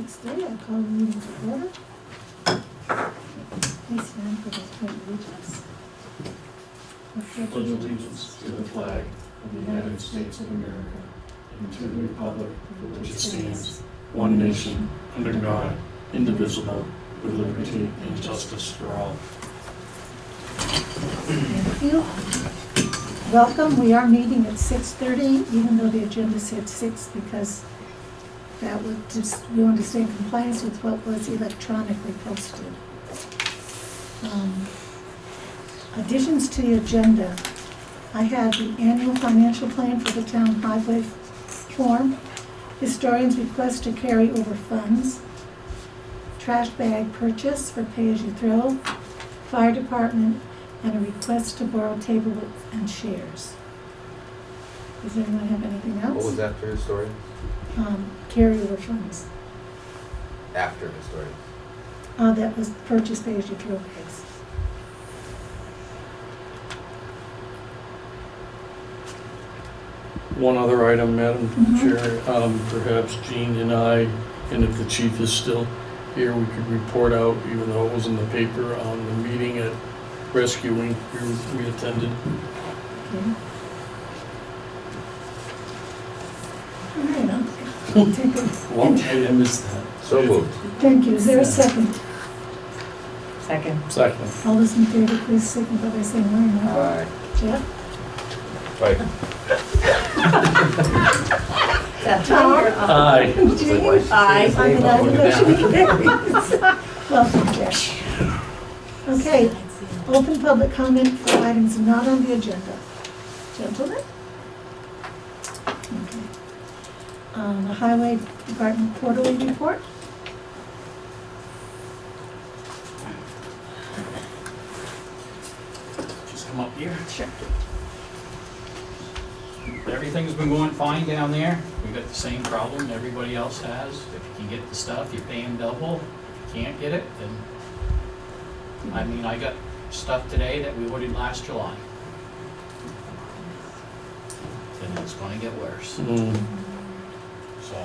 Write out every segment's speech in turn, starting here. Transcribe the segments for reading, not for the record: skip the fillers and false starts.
6:30, I call the meeting to order. Please stand for the pledge of allegiance. I Pledge allegiance to the flag of the United States of America and to the republic for which it stands, one nation, under God, indivisible, with liberty and justice for all. Thank you. Welcome. We are meeting at 6:30, even though the agenda said 6, because that would just, we want to stay in compliance with what was electronically posted. Additions to the agenda. I have the annual financial plan for the town highway form, historian's request to carry over funds, trash bag purchase for pay-as-you-throw, fire department, and a request to borrow table and chairs. Does anyone have anything else? What was that for historians? Carryover funds. After historians. That was purchase pay-as-you-throw bags. One other item, Madam Mhm. Chair, perhaps Jean and I, and if the chief is still here, we could report out, even though it was in the paper, on the meeting at rescuing we attended. Okay. All right, I'll take it. Well, I missed that. So moved. Thank you. Is there a second? Second. Second. All those in favor, please signify by saying aye. Aye. Jeff? Right. That's Tom? Aye. Jean? Aye. I'm an aye, motion carries. Welcome, Jeff. Okay, open public comment for items not on the agenda. Gentlemen? Okay. The Highway Department quarterly report. Just come up here. Sure. Everything's been going fine down there. We've got the same problem everybody else has. If you can get the stuff, you're paying double. If you can't get it, then, I mean, I got stuff today that we ordered last July. And it's gonna get worse, Mm. so.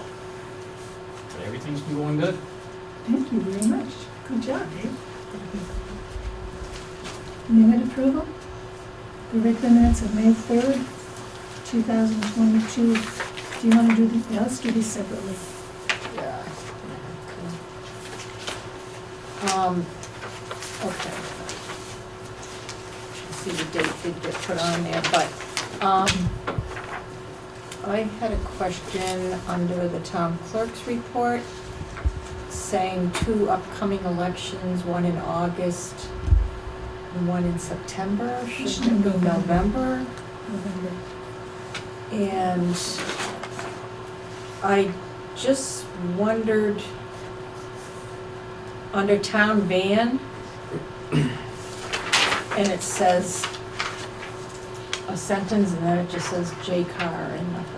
But everything's been going good. Thank you very much. Good job, Dave. Minute approval. The regular minutes of May 3rd, 2022. Do you want to do the, yeah, let's do these separately. Yeah. Okay. See, the date did get put on there, but, I had a question under the town clerk's report saying 2 upcoming elections, one in August and one in September, should it be November? November. And I just wondered, under town van, and it says a sentence and then it just says J car and nothing.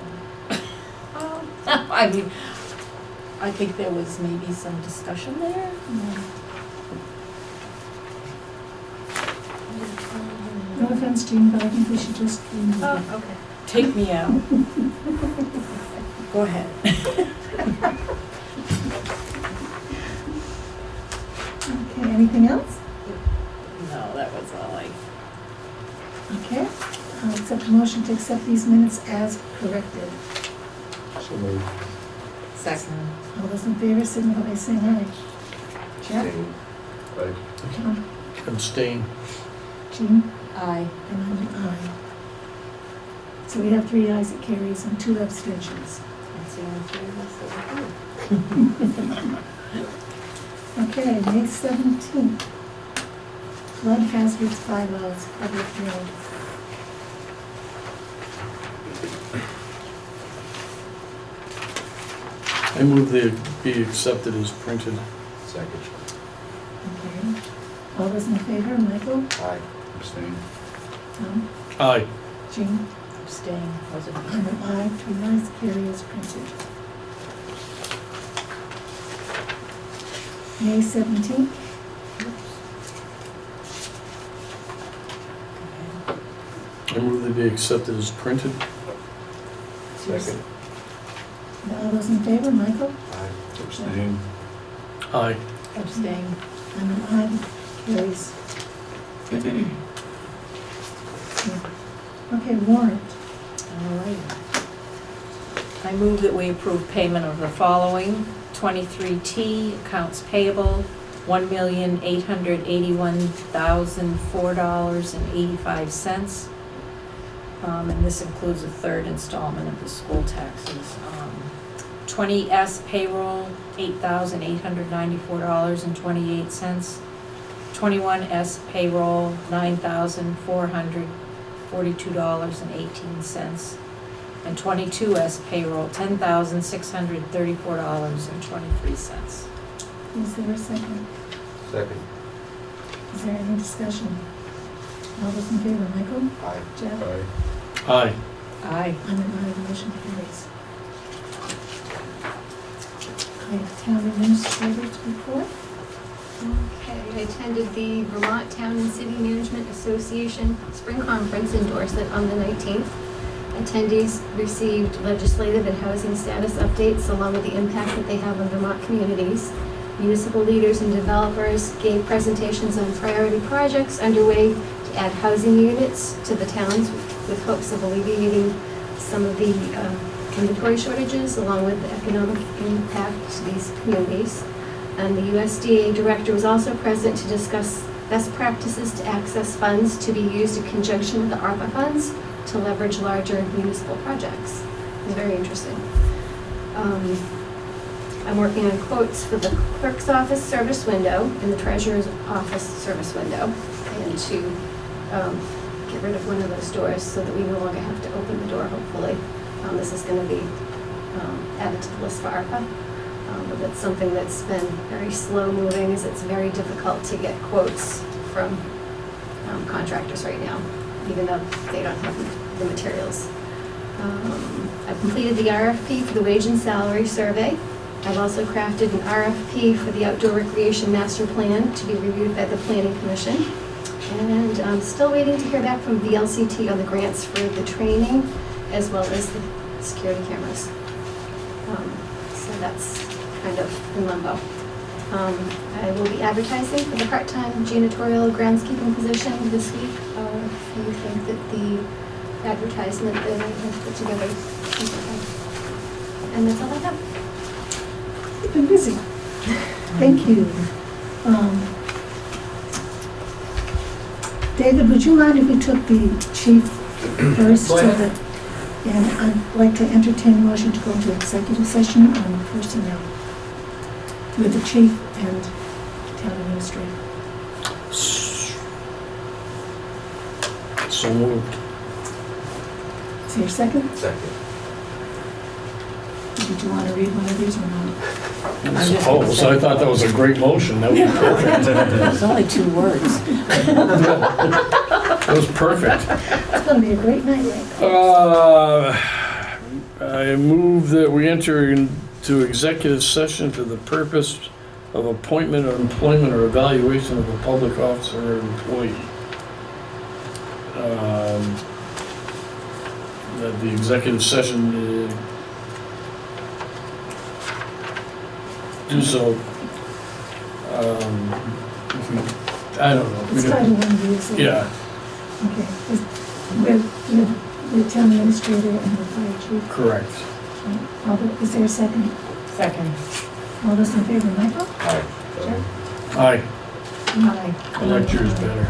I mean, I think there was maybe some discussion there. No offense, Jean, but I think we should just remove it. Okay. Take me out. Go ahead. Okay, anything else? No, that was all I. Okay, I'll accept a motion to accept these minutes as corrected. So moved. Second. All those in favor, signify by saying aye. Jeff? Same. Right. Tom? Abstain. Jean? Aye. And I'm an aye. So we have 3 ayes, it carries, and 2 abstentions. That's the only three of us that were here. Okay, May 17th. Flood hazards bylaws, public road. I move they be accepted as printed. Second. Okay. All those in favor, Michael? Aye. Abstain. Tom? Aye. Jean? Abstain, wasn't I'm an aye, 3 ayes, carry as printed. May 17th. I move they be accepted as printed. Second. All those in favor, Michael? Aye. Abstain. Aye. Abstain. I'm an aye, carries. Okay, warrant. All right. I move that we approve payment of the following: 23T, accounts payable, $1,881,004.85. And this includes a third installment of the school taxes. 20S payroll, $8,894.28. 21S payroll, $9,442.18. And 22S payroll, $10,634.23. Is there a second? Second. Is there any discussion? All those in favor, Michael? Aye. Jeff? Aye. Aye. Aye. I'm an aye, motion carries. Okay, town administrators report. Okay, I attended the Vermont Town and City Management Association Spring Conference in Dorset on the 19th. Attendees received legislative and housing status updates along with the impact that they have on Vermont communities. Municipal leaders and developers gave presentations on priority projects underway to add housing units to the towns with hopes of alleviating some of the inventory shortages along with the economic impact to these communities. And the USDA director was also present to discuss best practices to access funds to be used in conjunction with the ARPA funds to leverage larger municipal projects. It was very interesting. I'm working on quotes for the clerk's office service window and the treasurer's office service window, and to get rid of one of those doors so that we no longer have to open the door, hopefully. This is going to be added to the list for ARPA. But that's something that's been very slow moving, as it's very difficult to get quotes from contractors right now, even though they don't have the materials. I've completed the RFP for the wage and salary survey. I've also crafted an RFP for the outdoor recreation master plan to be reviewed by the Planning Commission. And I'm still waiting to hear back from VLCT on the grants for the training as well as the security cameras. So that's kind of in limbo. I will be advertising for the part-time janitorial groundskeeping position this week. If you think that the advertisement that I have put together is okay. And that's all I have. You've been busy. Thank you. David, would you mind if we took the chief first? Go ahead. And I'd like to entertain a motion to go into executive session on personnel with the chief and town administrator. So moved. Is there a second? Second. Did you want to read one of these or not? I suppose. I thought that was a great motion. That was perfect. It's only 2 words. That was perfect. It's going to be a great night, right? I move that we enter into executive session for the purpose of appointment or employment or evaluation of a public officer or employee. That the executive session do so. I don't know. It's Title 1B, isn't it? Yeah, Okay. With the town administrator and the fire chief. correct. Is there a second? Second. All those in favor, Michael? Aye. Aye. Aye. I like yours better.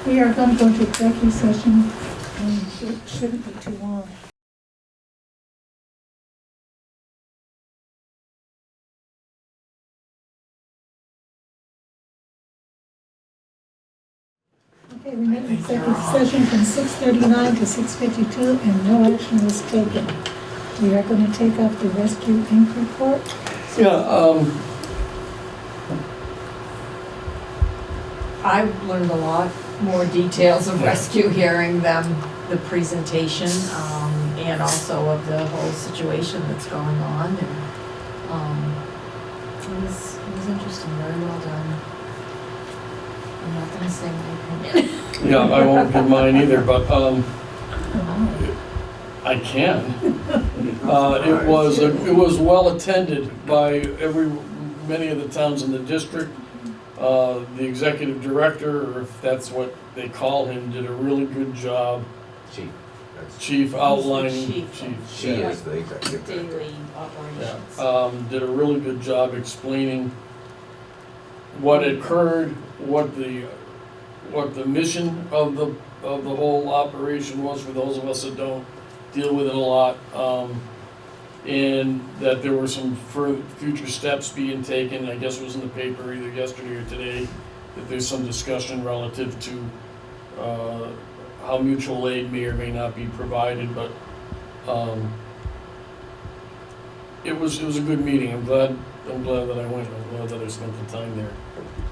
We are going to go into executive session, and it shouldn't be too long. Okay, we met in executive session from 6:39 to 6:52, and no action was taken. We are going to take up the Rescue Inc. report. Yeah, I've learned a lot more details of rescue hearing them, the presentation, and also of the whole situation that's going on. And it was interesting, very well done. I'm not gonna say my opinion. yeah, I won't give mine either, but I can. It was well attended by many of the towns in the district. The executive director, or if that's what they call him, did a really good job. Chief. That's- Chief outlining. chief. She is the executive director. Daily operations. Did a really good job explaining what occurred, what the mission of the whole operation was for those of us that don't deal with it a lot, and that there were some future steps being taken. I guess it was in the paper either yesterday or today that there's some discussion relative to how mutual aid may or may not be provided, but it was a good meeting. I'm glad that I went. I'm glad that I spent the time there.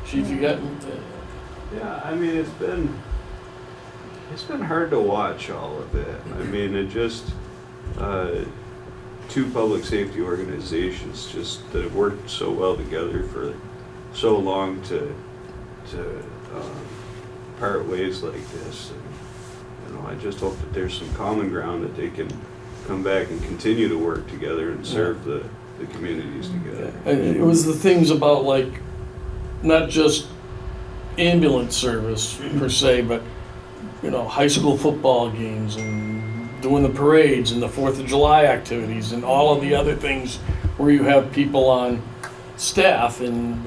Chief, you got Yeah, I mean, it's been hard to watch all of it. I mean, it just, two public safety organizations just that have worked so well together for so long to part ways like this. And, you know, I just hope that there's some common ground that they can come back and continue to work together and serve the communities together. It was the things about, like, not just ambulance service per se, but, you know, high school football games and doing the parades and the 4th of July activities and all of the other things where you have people on staff, and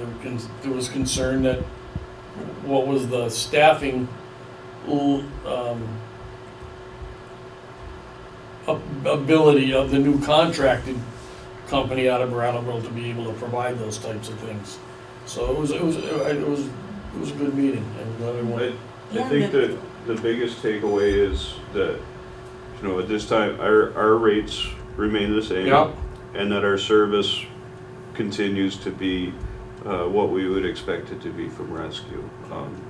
there was concern that what was the staffing ability of the new contracted company out of Brattleboro to be able to provide those types of things. So it was a good meeting. I'm glad I went. I think that the biggest takeaway is that, you know, at this time, our rates remain the same. Yep. And that our service continues to be what we would expect it to be from rescue.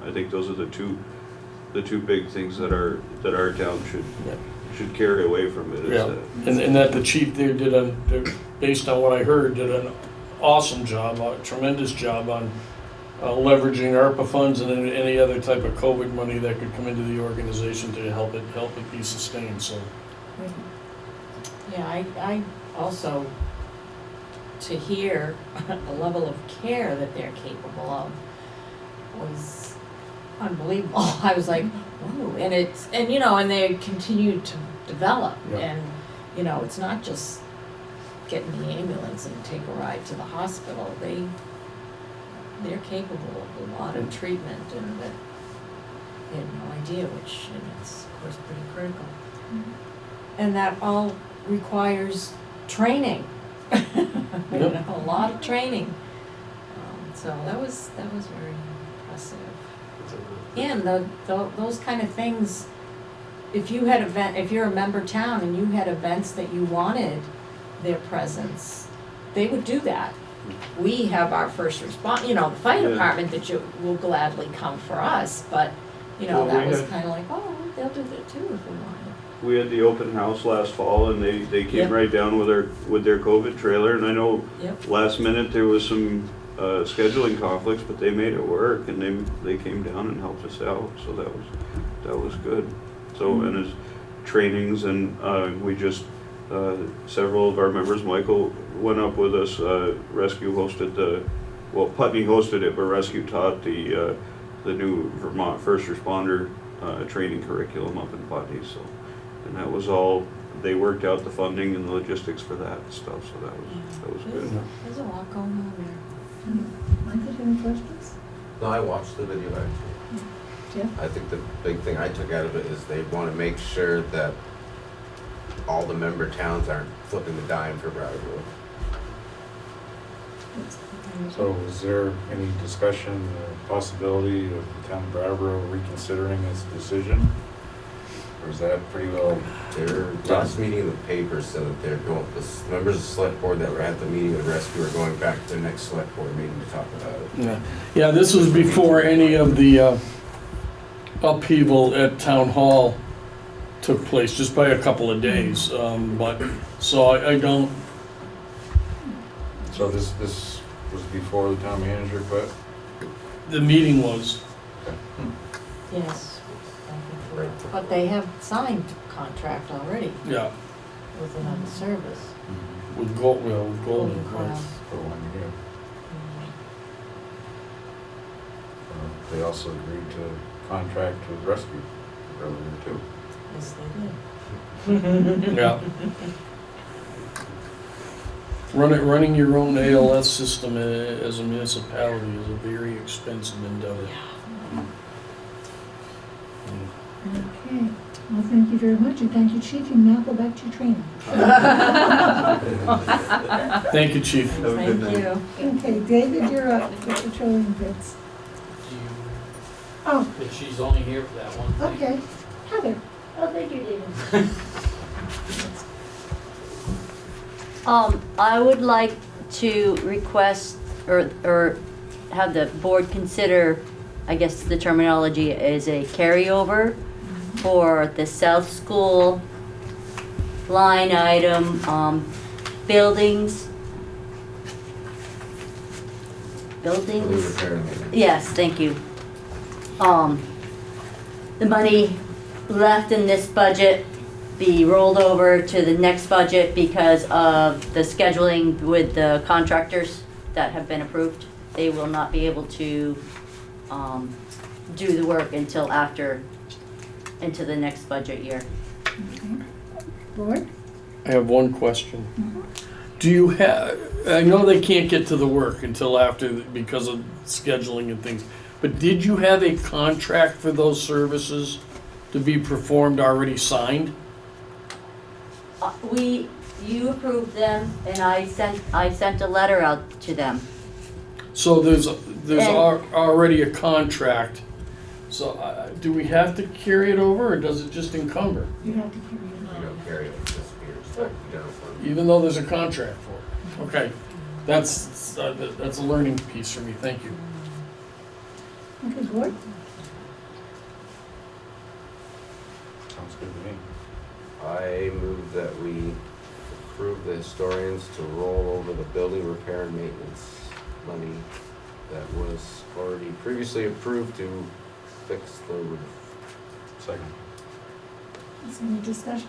I think those are the two big things that our town should carry away from it. Yeah, and that the chief there based on what I heard, did an awesome job, a tremendous job on leveraging ARPA funds and any other type of COVID money that could come into the organization to help it be sustained. So, Yeah, I also, to hear the level of care that they're capable of was unbelievable. I was like, whoa, and they continue to develop, Yeah. and, you know, it's not just get in the ambulance and take a ride to the hospital. They're capable of a lot of treatment, and that they had no idea, which is of course pretty critical. Mm-hmm. And that all requires training. You know, a lot of training. So that was very impressive. And those kind of things, if you're a member town and you had events that you wanted their presence, they would do that. We have our first response, you know, the fire department that you will gladly come for us, but, you know, that was kind of like, oh, they'll do that too if we want. We had the open house last fall, and they came right down with their COVID trailer, and I know last minute there was some scheduling conflicts, but they made it work, and they came down and helped us out, so that was good. So, and as trainings, and we just several of our members, Michael went up with us. Rescue hosted Putney hosted it, but Rescue taught the new Vermont first responder training curriculum up in Putney. So, and that was all. They worked out the funding and the logistics for that and stuff. So that was good. There's a lot going on there. Michael, any questions? No, I watched the video actually. Yeah. I think the big thing I took out of it is they want to make sure that all the member towns aren't flipping the dime for Brattleboro. So is there any discussion or possibility of the town of Brattleboro reconsidering its decision? Or is that pretty well? Their last meeting of the paper said that the members of the select board that were at the meeting of the rescue are going back to the next select board meeting to talk about it. Yeah, this was before any of the upheaval at town hall took place, just by a couple of days. But so I don't. So this was before the town manager quit? The meeting was. Yes. But they have signed contract already. Yeah. with another service. With Gold, well, with Golden, Golden Crown. right? For 1 year. They also agreed to contract with Rescue earlier too. Yes, they did. Yeah. Running your own ALS system as a municipality is a very expensive endeavor. Okay, well, thank you very much, and thank you, Chief. You can now go back to your training. Thank you, Chief. Have a good Thank night. you. Okay, David, you're up for Petroleum Bids. Do you, Oh, but she's only here for that one thing. okay. Heather. Oh, thank you, David. I would like to request or have the board consider, I guess the terminology is a carryover for the South School line item, buildings. Building Buildings, repair and maintenance. yes, thank you. The money left in this budget be rolled over to the next budget because of the scheduling with the contractors that have been approved. They will not be able to do the work until into the next budget year. Okay. Board? I have one question. Do you have, I know they can't get to the work until after because of scheduling and things, but did you have a contract for those services to be performed already signed? You approved them and I sent a letter out to them. So there's And- already a contract. So do we have to carry it over or does it just encumber? You have to carry You it don't carry it, disappears, back to general fund. Even though there's a contract for it? Okay, that's a learning piece for me, thank you. on. Okay, board? Sounds good to me. I move that we approve the historians to roll over the building repair and maintenance money that was already previously approved to fix the roof. Second. Is there any discussion?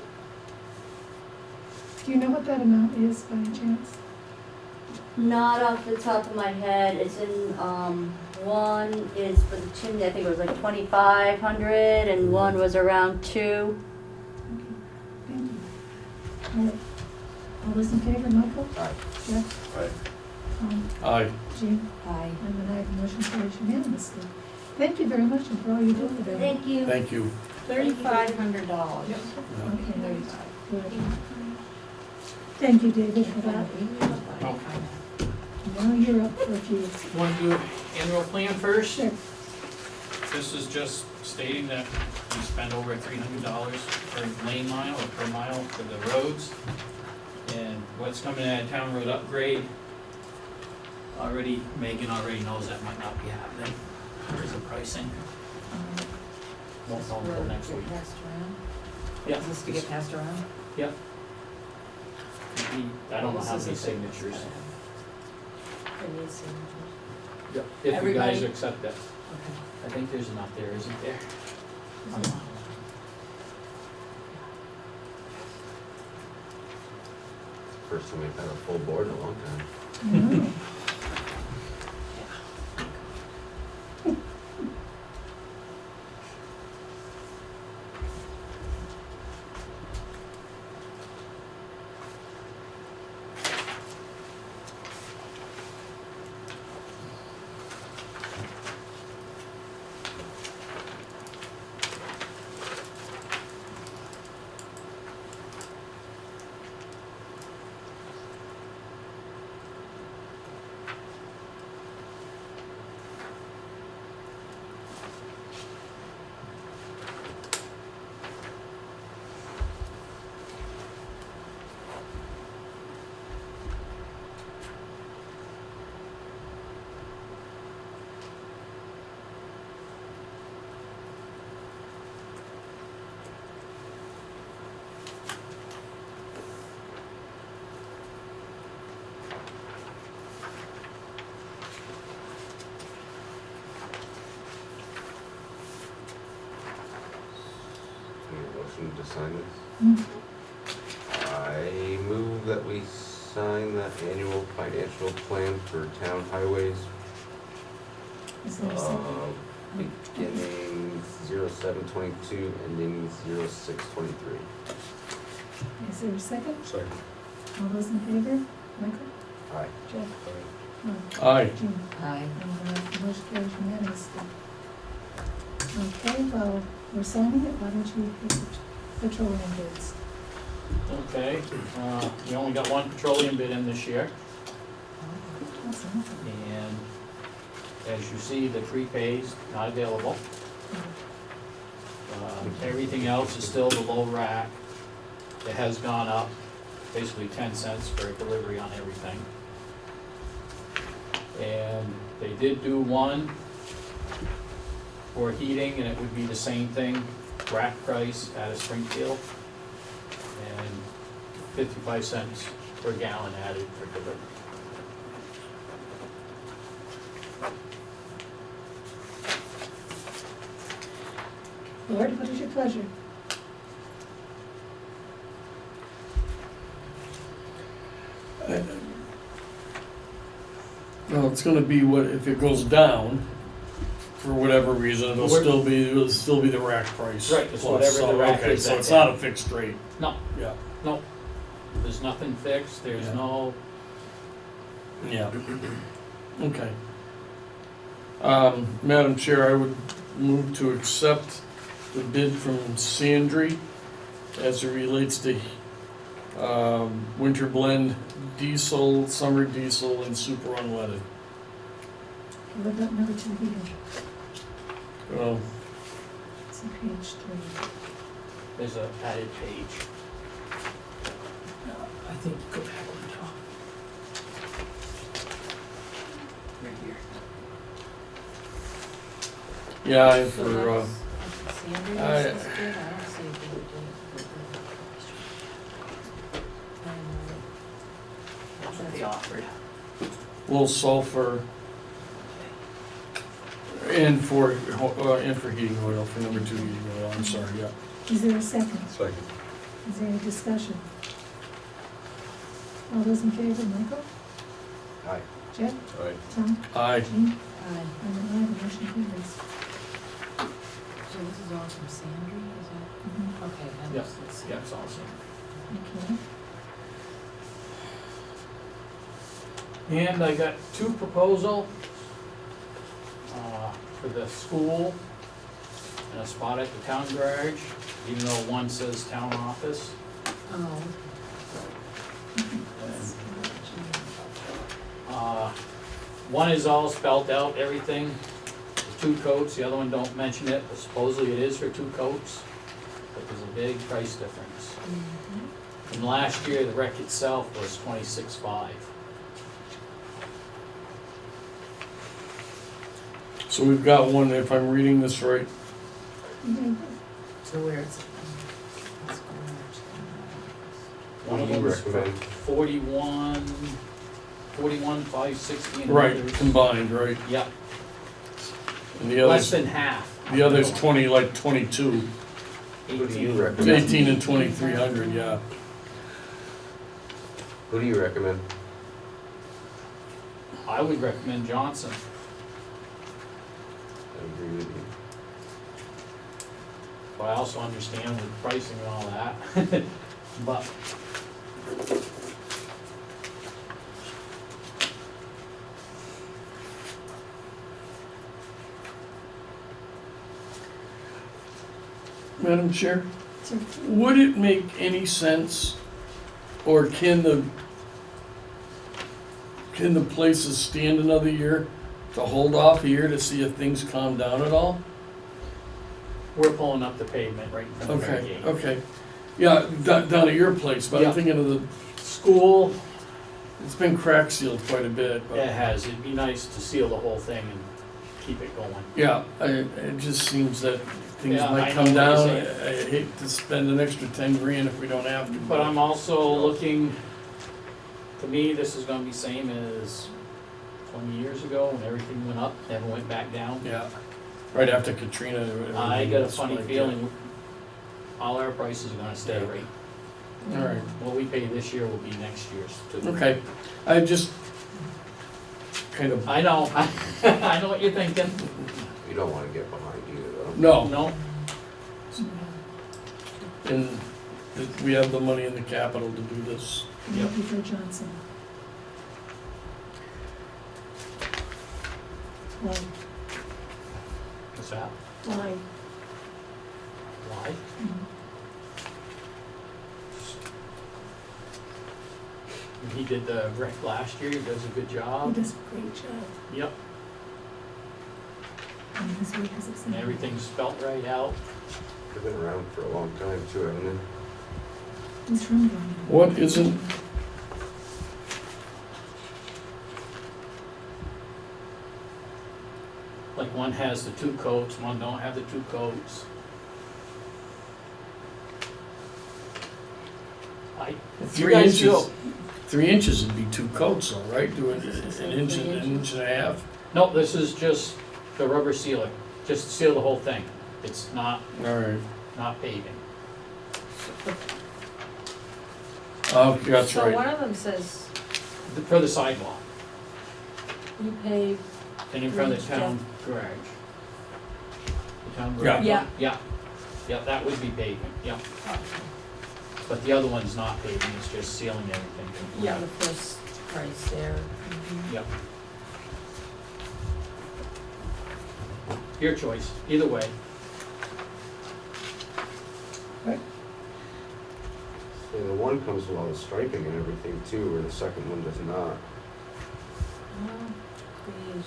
Do you know what that amount is by any chance? Not off the top of my head, it's in, one is for the chimney, I think it was like 2,500 and one was around 2. Thank you. All right. All those in favor, Michael? Aye. Jeff? Aye. Tom? Aye. Jean? Aye. I'm an aye, motion carries unanimously. Thank you very much and for all you do today. Thank you. Thank you. $3,500. Okay, good. Thank you, David, for that. Now you're up for a few. Want to do annual plan first? Sure. This is just stating that we spend over $300 per lane mile or per mile for the roads. And what's coming at town road upgrade, Megan already knows that might not be happening. There's the pricing. Won't know until next week. Passed around? Yeah. Is this to get passed around? Yep. I don't know how many signatures. It needs signatures. Yep. If you guys Everybody? accept that. Okay. I think there's enough there, isn't there? First time we've had a full board in a long time. Mhm. Need a motion to sign this? Mhm. I that we sign the annual financial plan for town highways, Is there a second? beginning 07/22, ending 06/23. Is there a second? Second. All those in favor? Michael? Aye. Jeff? Aye. Jean? Aye. And motion carries unanimously. Okay, well, we're signing it, why don't you hit the petroleum bids? Okay, we only got one petroleum bid in this year, Awesome. and as you see, the prepay's not available. Everything else is still below rack. It has gone up basically 10 cents for delivery on everything. And they did do one for heating, and it would be the same thing, rack price out of Springfield, and 55 cents per gallon added for delivery. Lord, what is your pleasure? Well, it's gonna be what, if it goes down, for whatever reason, it'll still be the rack price. Right, it's plus, whatever the so, rack okay, is so at it's that. not a fixed rate. No, Yeah, no, there's nothing fixed, there's Yeah. no, yeah. Okay. Madam Chair, I would move to accept the bid from Sandry as it relates to, winter blend diesel, summer diesel, and super unleaded. What about number 2 heating? Well, It's on page 3. there's a added page. I think go back one, Tom. Right here. yeah, and So for, that's- Sandra I- does this bid, I don't see if they did it. That's what they offered. low sulfur, and for heating oil, for number 2 heating oil, I'm sorry, yeah. Is there a second? Second. Is there any discussion? All those in favor, Michael? Aye. Jeff? Aye. Tom? Aye. Jean? Aye. And an aye, the motion carries. So this is all from Sandry, is that, Mhm. okay, that Yep, makes sense. yeah, it's awesome. Okay. And I got 2 proposals for the school and a spot at the town garage, even though one says town office. Oh. One is all spelled out, everything, the 2 coats, the other one don't mention it, but supposedly it is for 2 coats, but there's a big price difference. Mhm. And last year, the wreck itself was $26,500. So we've got one, if I'm reading this right, Mhm. So where is it? Let's go What One do of you them's for recommend? 41,560 and right, the other's- combined, right? Yeah, And the less other's, than half. the other's 20, like 22, Who do you 18. recommend? 18 and 2,300, yeah. Who do you recommend? I would recommend Johnson. I agree with you. But I also understand with pricing and all that. But Madam Chair, So, would it make any sense, or can the places stand another year to hold off a year to see if things calm down at all? we're pulling up the pavement right in front of our Okay, gate. okay. Yeah, down at your place, but Yeah. I'm thinking of School, it's been crack sealed quite a bit, but. it has, it'd be nice to seal the whole thing and keep it going. Yeah, it just seems that things Yeah, might I come know what down. you're I hate to spend an extra 10 grand if we don't have to. But I'm also looking, to me, this is gonna be same as 20 years ago when everything went up, never went back down. Yeah, right after Katrina. I got a it's funny like, feeling all our prices are gonna stay right. All right, What we pay this year will be next year's too. okay. I just kind of, I know, I know what you're thinking. You don't wanna get behind either, though. no, No, and that we have the money in the capital to do this. Thank you for Johnson. Why? what's that? Why? Why? He did the rec last year, he does a good He job. does a great job. Yep, And his work is and excellent. everything's spelt right out. They've been around for a long time too, haven't they? He's from Vernon. What isn't, Like one has the 2 coats, one don't have the 2 coats. I, you 3 guys inches, go. 3 inches would be 2 coats, all right, do an inch and a half. No, this is just the rubber sealer, just to seal the whole thing. It's not, All right. not paving. Oh, that's So right. one of them says For the sidewalk, you pay, and in front of the town garage. The town garage? Yeah. Yeah, that would be paving, yeah. But the other one's not paving, it's just sealing everything. yeah, the first price there. Yep. Your choice, either way. Yeah, the one comes with all the striping and everything too, where the second one does not.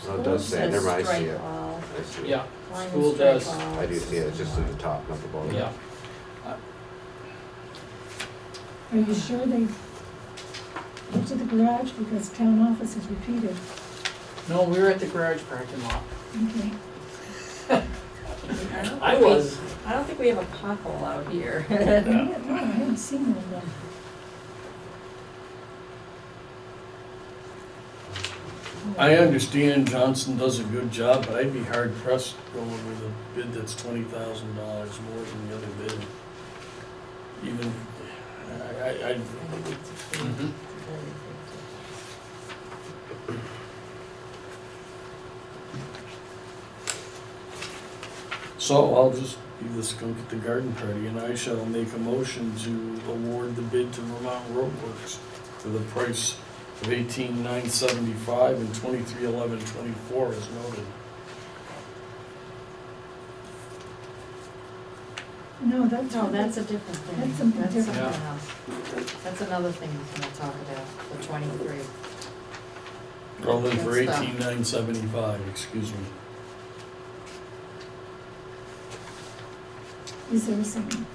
Oh, it does say it. Never mind, I see it. I see it. Yeah, school does, I do see it, it's just at the top, not the bottom. yeah. Are you sure they looked at the garage? Because town office is repeated. No, we were at the garage parking lot. Okay. I was. I don't think we have a pothole out here. No, I haven't seen one though. I understand Johnson does a good job, but I'd be hard pressed going with a bid that's $20,000 more than the other bid. Even, I, Mhm. so I'll just be the skunk at the garden party, and I shall make a motion to award the bid to Vermont Roadworks for the price of $18,975 and $23,1124 as noted. No, that's. No, that's a different thing. That's something That's different. something else. That's another thing we're gonna talk about, the 23. Well, then for Good stuff. $18,975, excuse me. Is there a second?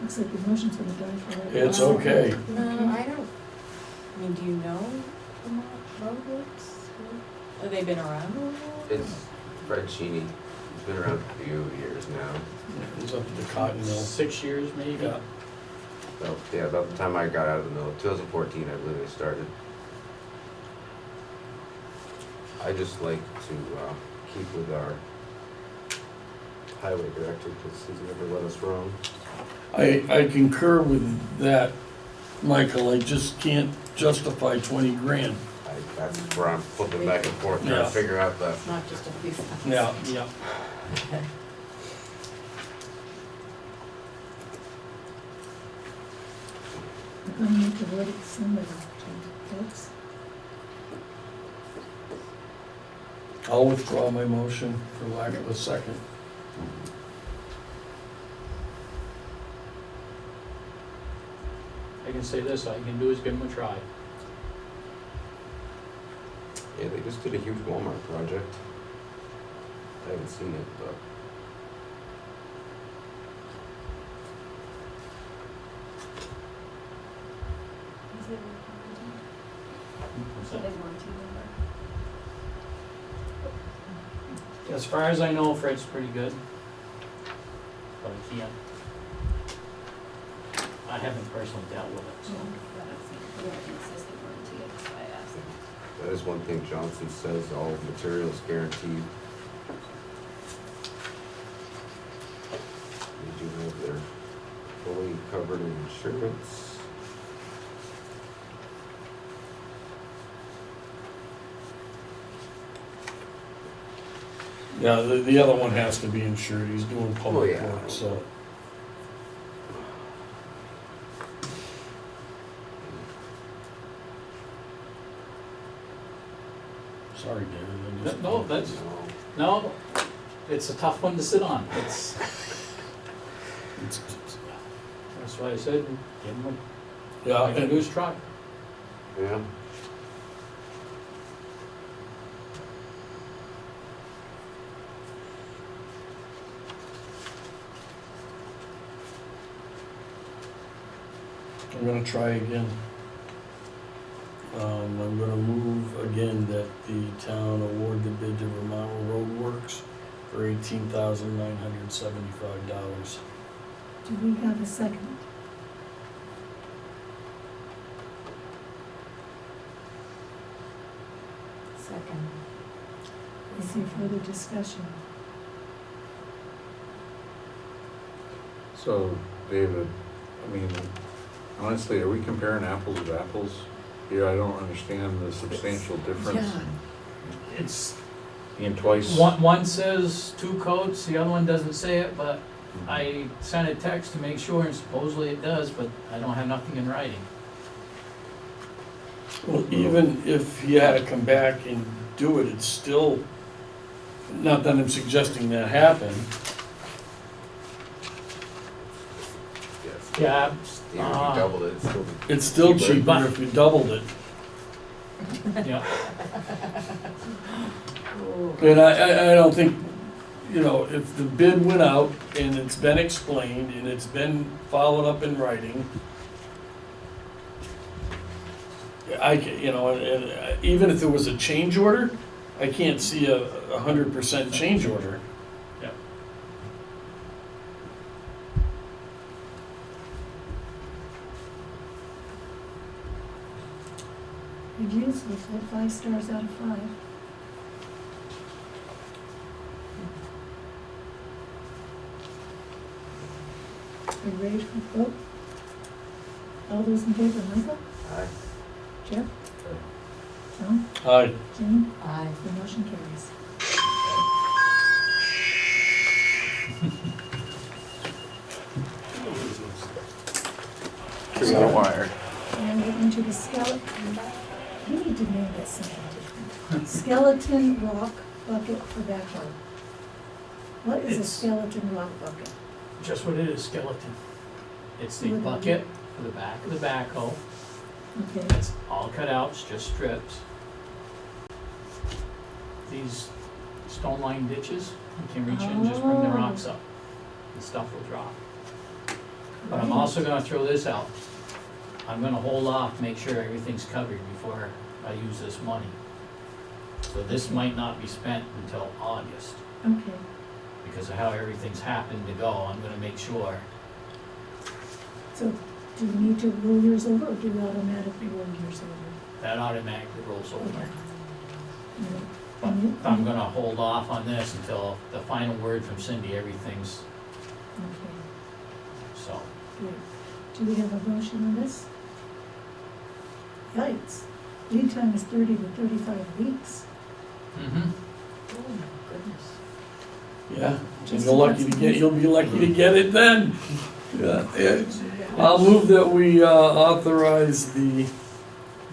Looks like the motion's gonna die for it. It's okay. No, I don't, I mean, do you know Vermont Roadworks? Have they been around a while? It's Fred Cheney, he's been around a few years now. It was up at the cotton mill. 6 years maybe? Yeah. About the time I got out of the mill, 2014 I believe I started. I just like to keep with our highway director because he's never let us wrong. I concur with that, Michael, I just can't justify 20 grand. That's where I'm flipping back and forth trying Yeah. to figure out the, It's not just a few cents. Yeah. Yeah. I'm gonna make a vote at somebody, folks. I'll withdraw my motion for lack of a second. I can say this, all you can do is give them a try. yeah, they just did a huge Walmart project. I haven't seen it, but What's that? As far as I know, Fred's pretty good. But I can't. I haven't personally dealt with it, so. that is one thing Johnson says, all materials guaranteed. Insurance. Yeah, the other one has to be insured, he's doing public Oh, yeah. work, so. Sorry, David, I just. No, that's, no, it's a tough one to sit on. It's, It's- that's why I said, give him Yeah, a, I can and do his try. Yeah. I'm gonna try again. I'm gonna move again that the town award the bid to Vermont Road Works for $18,975. Do we have a second? Second. Is there further discussion? So, David, I mean, honestly, are we comparing apples with apples? Here, I don't understand the substantial difference. It's, Being twice. one says 2 coats, the other one doesn't say it, but I sent a text to make sure, and supposedly it does, but I don't have nothing in writing. Well, even if he had to come back and do it, it's still, not that I'm suggesting that happen. Yes. Yeah, Even if you doubled it, it's still. It's still Cheaper. cheaper if you doubled it. yeah. And I don't think, you know, if the bid went out and it's been explained and it's been followed up in writing, you know, and even if there was a change order, I can't see a 100% change order. Yep. Reviews, we've had 5 stars out of 5. Are you ready for the vote? All those in favor, Michael? Aye. Jeff? John? Aye. Jane? Aye. The motion carries. Tree on a wire. And we're into the skeleton, we need to name this something different. Skeleton rock bucket for backhoe. What is a It's- skeleton rock bucket? Just what it is, skeleton. It's the With a- bucket for the back of the backhoe. Okay, It's all cut out, it's just strips. These stone lined ditches, you can reach in and just bring the rocks up. The stuff will drop. But I'm also gonna throw this out. I'm gonna hold off, make sure everything's covered before I use this money. So this might not be spent until August, okay. because of how everything's happened to go. I'm gonna make sure. So do we need to roll yours over or do we automatically roll yours over? That automatically rolls over. Okay. Yeah. But I'm gonna hold off on this until the final word from Cindy, everything's, Okay, so. good. Do we have a motion on this? Yikes, lead time is 30 to 35 weeks. Mm-hmm. Oh, my goodness. Yeah, Just you'll lucky to get, you'll be lucky to get it then. Yeah. I'll move that we authorize the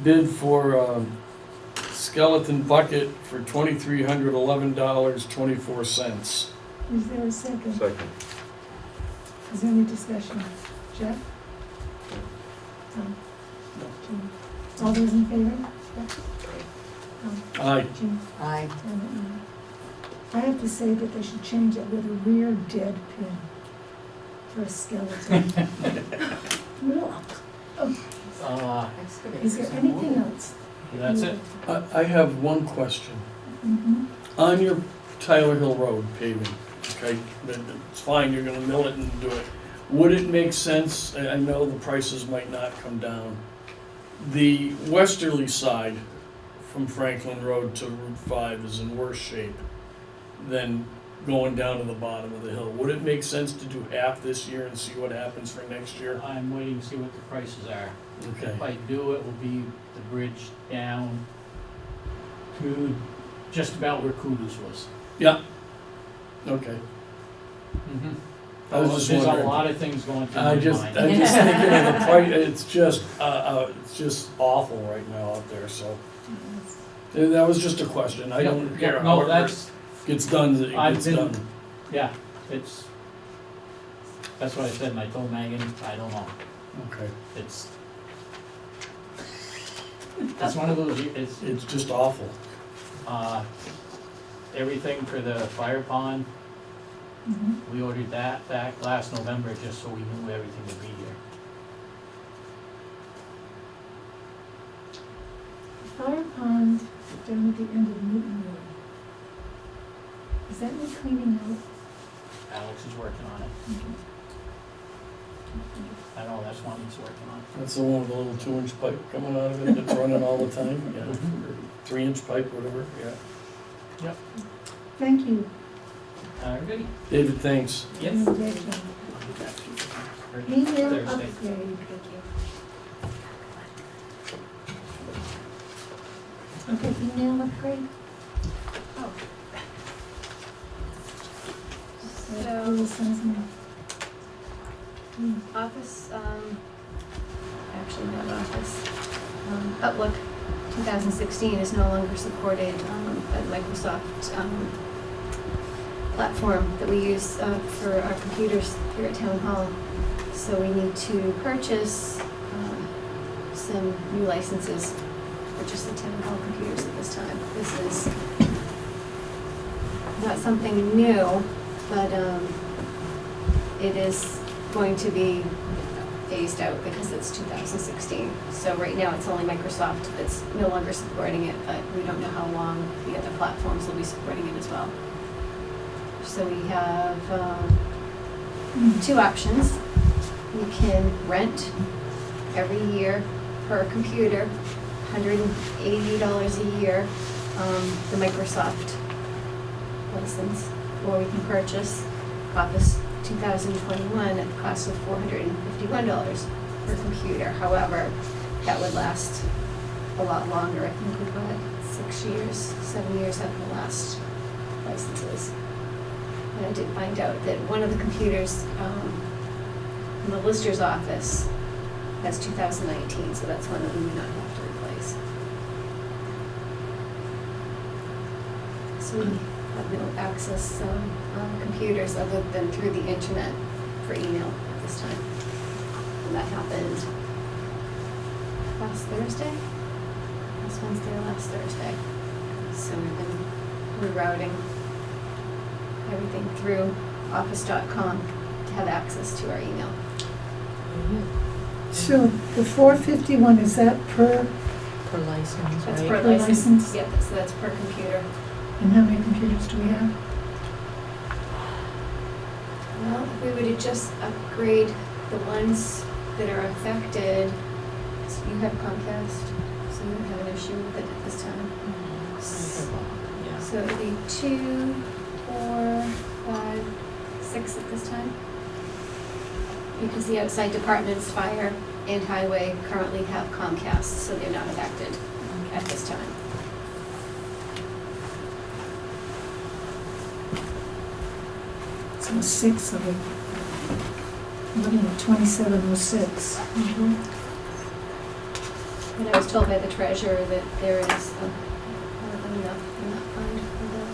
bid for skeleton bucket for $2,311.24. Is there a second? Second. Is there any discussion? Jeff? Tom? Jim? All those in favor? Jeff? Tom? Aye. Jim? Aye. And I have to say that they should change it with a rear dead pin for a skeleton. Is there anything else? That's it. I have one question. Mhm. On your Tyler Hill Road paving, okay, it's fine, you're gonna mill it and do it. Would it make sense, I know the prices might not come down, the westerly side from Franklin Road to Route 5 is in worse shape than going down to the bottom of the hill. Would it make sense to do half this year and see what happens for next year? I'm waiting to see what the prices are. Okay. If I do, it will be the bridge down to just about where Kudos was. Yeah. Okay. I was just There's a wondering. lot of things going through my I'm mind. just thinking of the price, it's just awful right now out there, so. That was just a question, I don't Yep, care yep, how no, it that's, gets done, it I've gets been- done. yeah, that's what I said, and I told Megan, I don't know. Okay. It's one of those, It's just awful. everything for the fire pond, Mhm. we ordered that back last November just so we knew everything would be here. Fire pond down at the end of Newton Road. Is that need cleaning out? Alex is working on it. I know, that's one he's working on. That's the one with the little 2-inch pipe coming out of it that's running all the time, yeah, or 3-inch pipe, whatever, yeah. Thank you. Alrighty. David, thanks. Yes. Recommendation. Email Thursday. upgrade. Okay, email upgrade? Oh. Who sends me? Office, actually not Office, Outlook 2016 is no longer supported by the Microsoft platform that we use for our computers here at Town Hall. So we need to purchase some new licenses for just the Town Hall computers at this time. This is not something new, but it is going to be phased out because it's 2016. So right now, it's only Microsoft that's no longer supporting it, but we don't know how long the other platforms will be supporting it as well. So we have two options. You can rent every year per computer, $180 a year, the Microsoft license, or we can purchase Office 2021 at the cost of $451 per computer. However, that would last a lot longer. I think we've got 6 years, 7 years out of the last licenses. And I did find out that one of the computers in the Lister's office has 2019, so that's one that we would not have to replace. So we have no access computers other than through the internet for email at this time. And that happened last Thursday? Last Wednesday or last Thursday. So we've been rerouting everything through office.com to have access to our email. So the 451, is that per, Per license, That's right? per Per license. license? Yeah, so that's per computer. and how many computers do we have? Well, if we were to just upgrade the ones that are affected, so you have Comcast, so you don't have an issue with it at this time. Yeah. So it would be 2, 4, 5, 6 at this time. Because the outside departments, fire and highway, currently have Comcast, so they're not affected at this time. So 6 of it. Looking at 2706. And I was told by the treasurer that there is more than enough in that fund for that.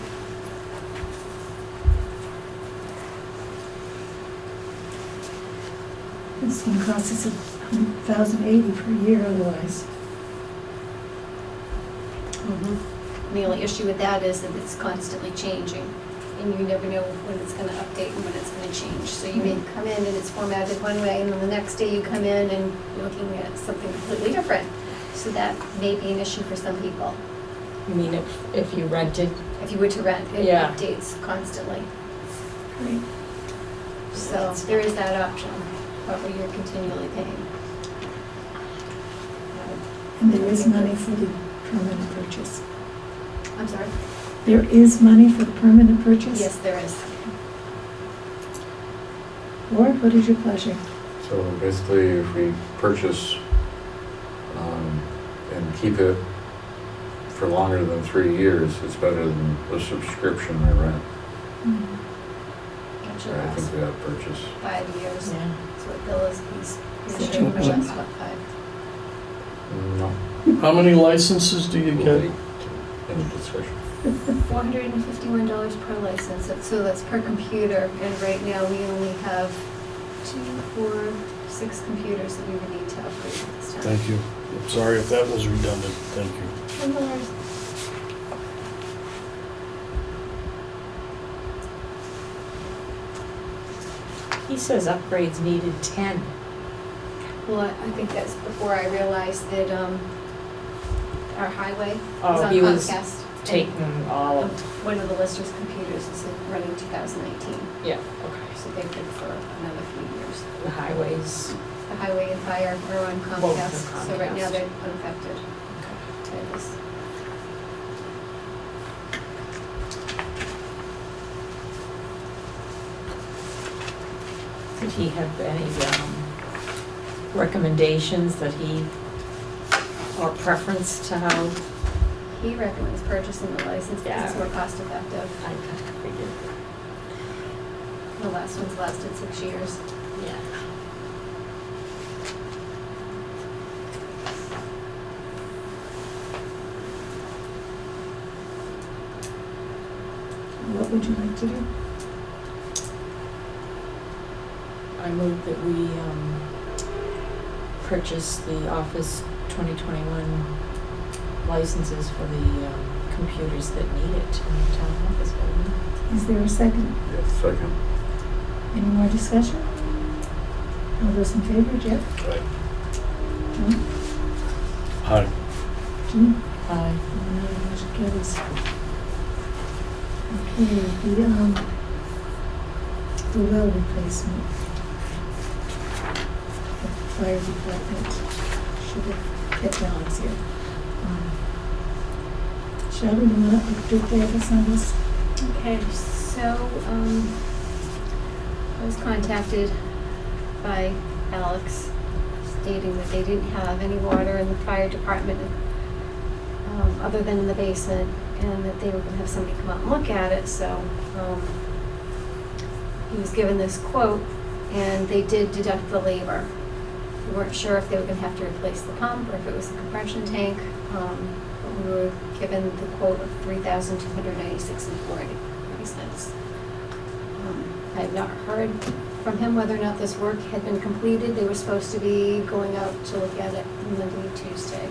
It's going to cost us $1,080 per year otherwise. And the only issue with that is that it's constantly changing, and you never know when it's gonna update and when it's gonna change. So you may come in and it's formatted one way, and then the next day you come in and you're looking at something completely different. So that may be an issue for some people. You mean if you rented? If you were to rent, it Yeah. updates constantly. Great. So there is that option, but where you're continually paying. And there is money for the permanent purchase. I'm sorry? There is money for the permanent purchase? Yes, there is. Board, what is your pleasure? So basically, if we purchase and keep it for longer than 3 years, it's better than a subscription or rent. Actually, I lasts think we ought to purchase. 5 years. Yeah. That's what Bill is, he's So pretty sure it two- lasts about 5. No. How many licenses do you We'll get? wait. Any discussion? $451 per license, so that's per computer, and right now we only have 2, 4, 6 computers that we would need to upgrade at this time. Thank you. I'm sorry if that was redundant. Thank you. $10. He says upgrades needed 10. Well, I think that's before I realized that, our highway was Oh, on he was Comcast. and taking all of, One of the listers' computers is running 2019, yeah, okay. so they've been for another few years. The highways, The highway and fire are on Both are Comcast, so right now Comcast. they're unaffected by this. did he have any recommendations that he, or preference to how? He recommends purchasing the license because it's Yeah. more cost effective. I kind of figured, The last one's lasted 6 years. yeah. What would you like to do? I move that we purchase the Office 2021 licenses for the computers that need it in the town office building. Is there a second? Yes, second. Any more discussion? All those in favor, Jeff? Right. Tom? Hi. Jean? Aye. And motion carries. Okay, the well replacement. The fire department should have kept Alex here. Shelley, you want to update us on this? Okay, so, I was contacted by Alex stating that they didn't have any water in the fire department, other than in the basement, and that they were gonna have somebody come out and look at it, so, he was given this quote, and they did deduct the labor. We weren't sure if they were gonna have to replace the pump, or if it was the compression tank, but we were given the quote of $3,296.40. I have not heard from him whether or not this work had been completed. They were supposed to be going out to look at it Monday, Tuesday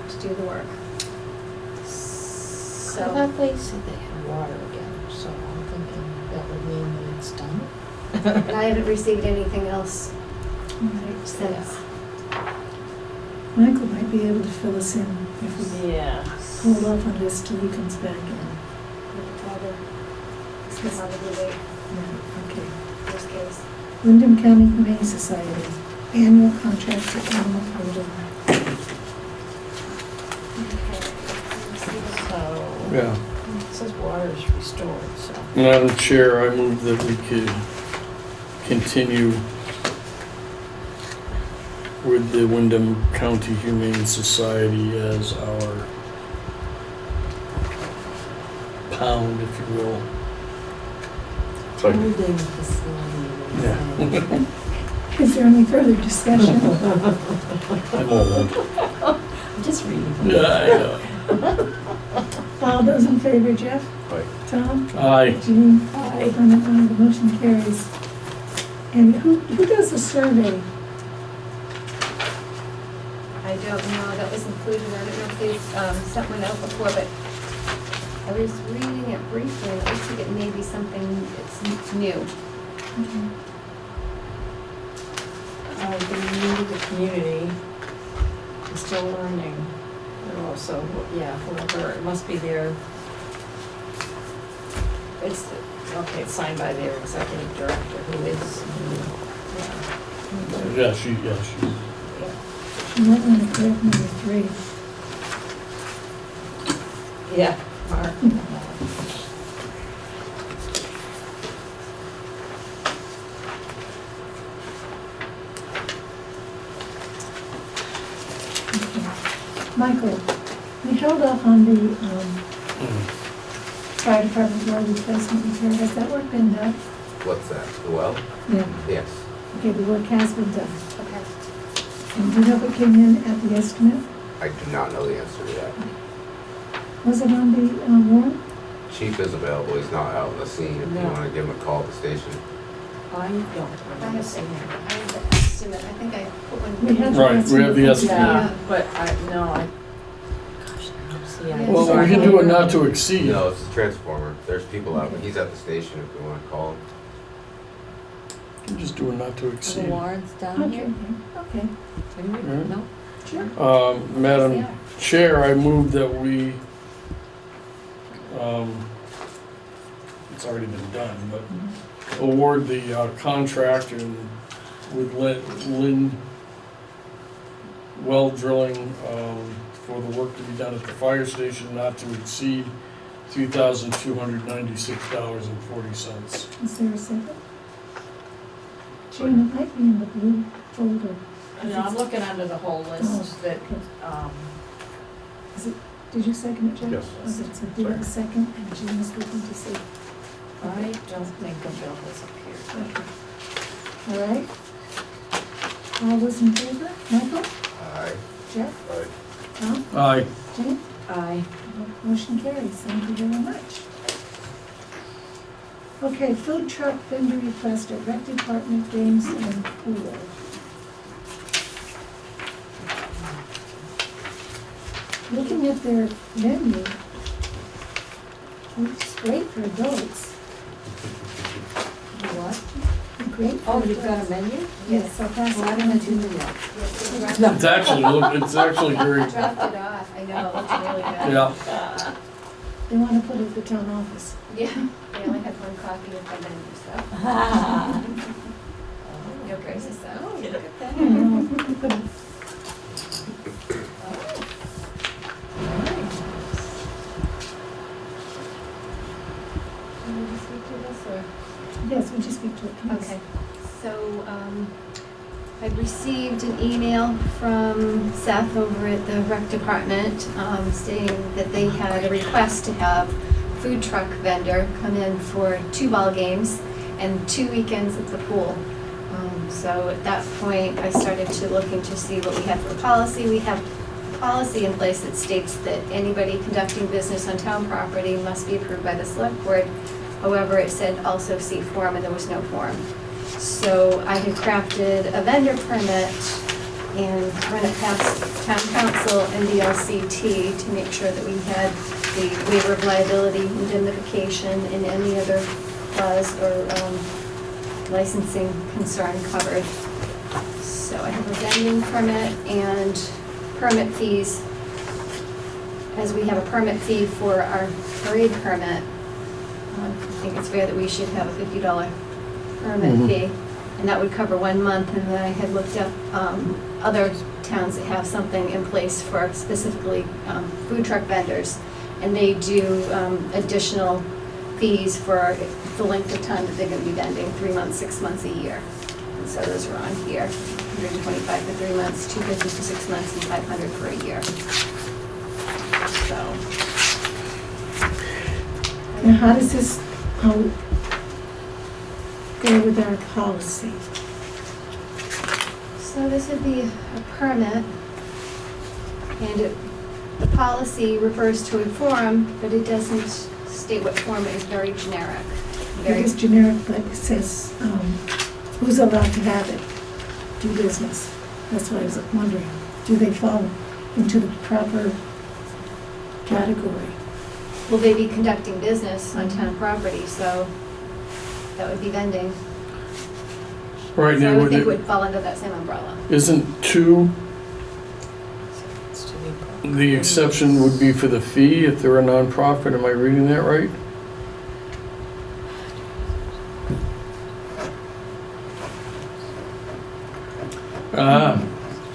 to do the work. I So, thought they said they had water again, so I'm thinking that would mean that it's done. and I haven't received anything else since. Michael might be able to fill us in if we Yeah. hold off on this till he comes back in. Probably wait, Yeah, okay. worst case. Windham County Humane Society, annual contract for animal control. So, Yeah. it says water is restored, so. Madam Chair, I move that we could continue with the Windham County Humane Society as our pound, if you will. Second. Holding facility. Yeah. Is there any further discussion? I'm old. I'm just reading. Yeah, I know. All those in favor, Jeff? Right. Tom? Aye. Jean? Aye. Vernon, aye. The motion carries. And who does the survey? I don't know, that was included, I don't know if they've, sent one out before, but I was reading it briefly, and it looks like it may be something that's new. Okay. The need of the community is still learning. And also, yeah, whoever, it must be their, it's, okay, it's signed by their executive director who is, yeah. Yeah, she. You might want to correct number 3. Yeah, Mark. Michael, we held off on the fire department well replacement repair. Has that work been done? What's that, the well? Yeah. Yes. Okay, the work has been done. Okay. And do you know what came in at the estimate? I do not know the answer to that. Was it on the warrant? Chief is available, he's not out on the scene, if you No. wanna give him a call at the station. I don't I remember have seeing it. I have the estimate, I think I put one. We had Right, we have the estimate. Yeah, but gosh, I don't see. I- Well, we can do a not to exceed. No, it's a transformer, there's people out, he's at the station if you wanna call him. We can just do a not to Are the exceed. warrants down Okay, here? okay, Alright. No? sure. Madam Chair, I move that we, it's already been done, but award the contract and with Lynn well drilling for the work to be done at the fire station not to exceed $3,296.40. Is there a second? Jane, it might be in the blue folder. No, I'm looking under the whole list that, Did you second it, Jane? Yes. Okay, so do you have a second? And Jane is looking to see. I don't think a bill has appeared. Okay. All right. All those in favor? Michael? Aye. Jeff? Right. Tom? Aye. Jane? Aye. Motion carries. Thank you very much. Okay, food truck vendor request at Rec Department Games and Pool. Looking at their menu, it's great for adults. What? Great for Oh, you've got a adults. menu? Yes, I'll pass it Well, I on didn't to do you. that. It's actually very, Dropped it off, I know, it looks really good. yeah. They want to put it at the town office. Yeah, they only had one copy of the menu, so. No crisis, so. Oh, look at that. Can we just speak to this, or? Yes, would you speak to it, please? Okay, so, I received an email from Seth over at the rec department, stating that they had a request to have food truck vendor come in for 2 ball games and 2 weekends at the pool. So at that point, I started to look into see what we had for policy. We have a policy in place that states that anybody conducting business on town property must be approved by the Selectboard. However, it said also see form, and there was no form. So I had crafted a vendor permit and run it past town council and the LCT to make sure that we had the waiver of liability, indemnification, and any other clause or licensing concern covered. So I have a vending permit and permit fees. As we have a permit fee for our parade permit, I think it's fair that we should have a $50 permit fee. And that would cover 1 month, and then I had looked up other towns that have something in place for specifically food truck vendors. And they do additional fees for the length of time that they're gonna be vending, 3 months, 6 months, a year. And so those are on here, 125 for 3 months, 250 for 6 months, and 500 for a year. So. Now, how does this go with our policy? So this would be a permit, and the policy refers to a form, but it doesn't state what form. It is very generic. It is generic, but it says who's allowed to have it, do business. That's what I was wondering. Do they fall into the proper category? Will they be conducting business on town property, so that would be vending. Right So I now, would think it would fall under that same umbrella. isn't 2, the exception would be for the fee if they're a nonprofit? Am I reading that right? Ah,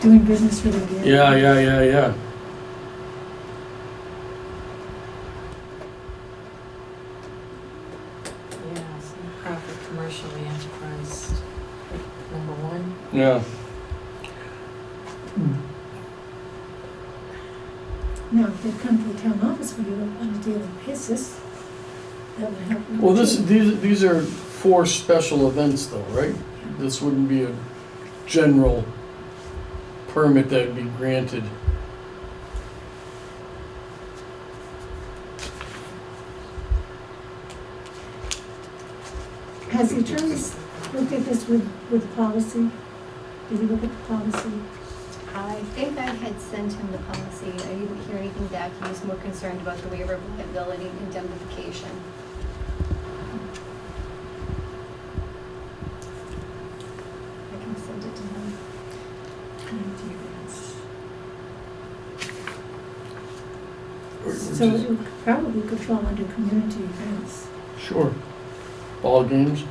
Doing business for the year? yeah. especially enterprise, number one. Yeah. Now, if they come to the town office for you on a daily basis, that would help. them Well, too. these are 4 special events though, right? This wouldn't be a general permit that would be granted. Has the attorneys looked at this with policy? Did he look at the policy? I think I had sent him the policy. I didn't hear anything back. He was more concerned about the waiver of liability and indemnification. I can send it to him. So it would probably could fall under community events. Sure. Ball games,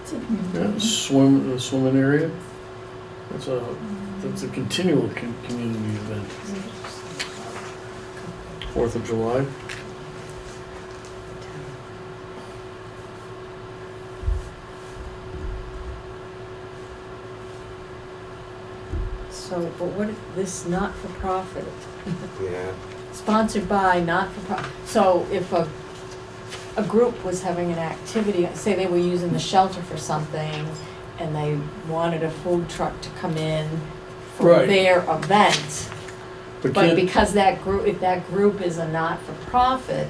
It's a community yeah, event. the swimming area. That's a continual community event. 4th of July. So, but what if this not-for-profit, Yeah, sponsored by not-for-profit, so if a group was having an activity, say they were using the shelter for something, and they wanted a food truck to come in for Right. their event, But but can't, because that group, if that group is a not-for-profit,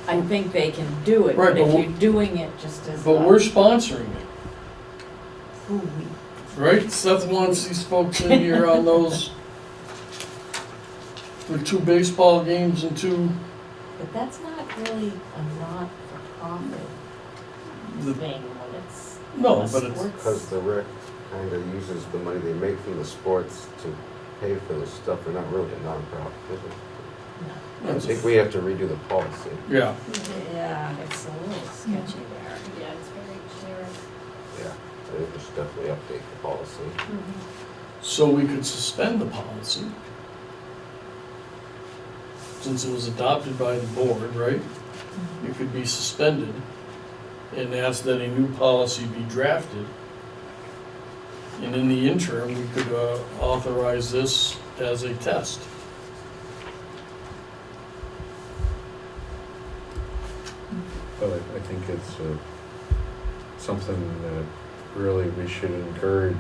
I think they can do it, Right, but if but you're doing it just as but we're sponsoring it, Ooh, right? Seth wants these folks in here on those, for 2 baseball games and 2, but that's not really a not-for-profit The- thing when it's no, a but it's, sports- because the rec kind of uses the money they make from the sports to pay for the stuff. They're not really a nonprofit. I that's, think we have to redo the policy. yeah. Yeah, it's a little sketchy there. Yeah, it's very generic. Yeah, I think we should definitely update the policy. So we could suspend the policy, since it was adopted by the board, right? It could be suspended and ask that a new policy be drafted. And in the interim, we could authorize this as a test. But I think it's something that really we should encourage,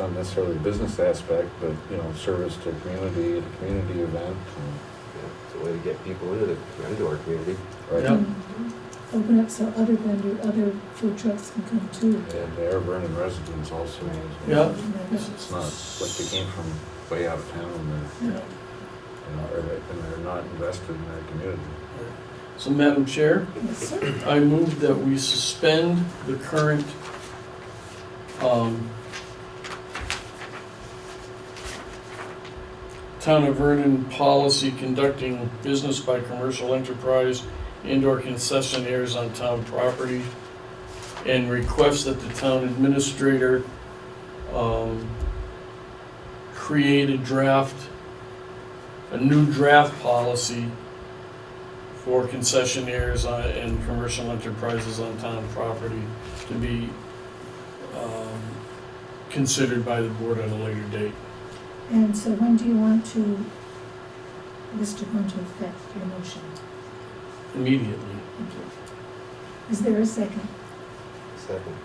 not necessarily the business aspect, but, you know, service to community, at a community event. Yeah, it's a way to get people into our community. Right. Yeah. Mhm. Open up so other food trucks can come too. And they are Vernon residents also. Yeah. It's not like they came from way out of town, Yeah. and they're not invested in their community. So, Madam Chair, Yes, sir. I move that we suspend the current Town of Vernon policy conducting business by commercial enterprise and/or concessionaires on town property, and request that the town administrator create a new draft policy for concessionaires and commercial enterprises on town property to be considered by the board at a later date. And so when do you want this to go into effect, your motion? Immediately. Thank you. Is there a second? Second.